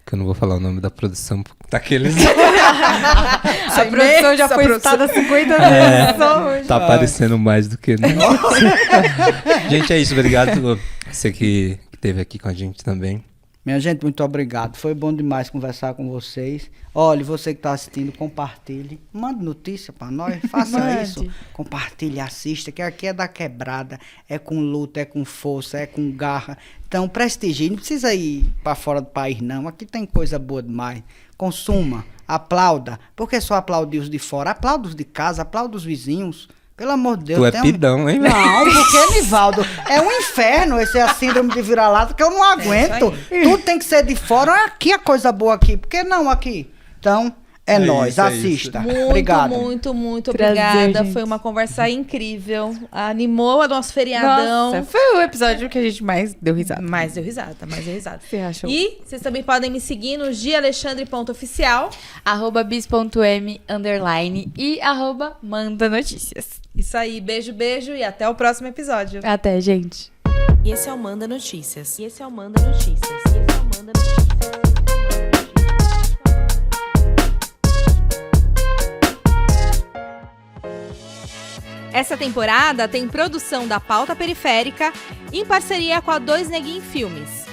que eu não vou falar o nome da produção, daqueles... A produção já foi citada 50 vezes só hoje. Tá aparecendo mais do que... Gente, é isso, obrigado você que esteve aqui com a gente também. Minha gente, muito obrigado. Foi bom demais conversar com vocês. Olha, você que está assistindo, compartilhe. Mande notícia para nós, faça Mande. isso. Compartilhe, assista, que aqui é da quebrada. É com luta, é com força, é com garra. Então, prestigie. Não precisa ir para fora do país, não. Aqui tem coisa boa demais. Consuma, aplauda. Por que só aplaudir os de fora? Aplauda os de casa, aplauda os vizinhos. Pelo amor de Deus. Tu é tem um- pidão, hein, velho? Não, porque, Nivaldo, é um inferno esse a síndrome de vira-lata que eu não aguento. Tudo tem que ser de fora. Olha aqui a coisa boa aqui. Por que não aqui? Então, é nós. isso, é Assista. Muito, Obrigado. muito Prazer, obrigada. gente. Foi uma conversa incrível. Animou o nosso feriadão. Nossa, foi o episódio que a gente mais deu risada. Mais deu risada, mais deu risada. Você achou? E vocês também podem me seguir no gialexandre.oficial. @bis.m_ e @manda notícias. Isso aí, beijo, beijo e até o próximo episódio. Até, gente. E esse é o Manda Notícias. E esse é o Manda Notícias. E esse é o Manda Notícias. Essa temporada tem produção da Pauta Periférica em parceria com a Dois Neguinho Filmes.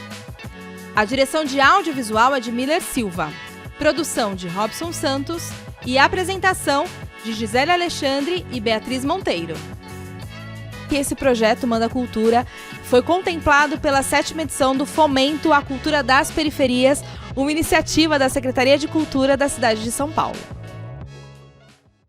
A direção de audiovisual é de Miller Silva, produção de Robson Santos e apresentação de Gisele Alexandre e Beatriz Monteiro. E esse projeto Manda Cultura foi contemplado pela 7ª edição do Fomento à Cultura das Periferias, uma iniciativa da Secretaria de Cultura da cidade de São Paulo.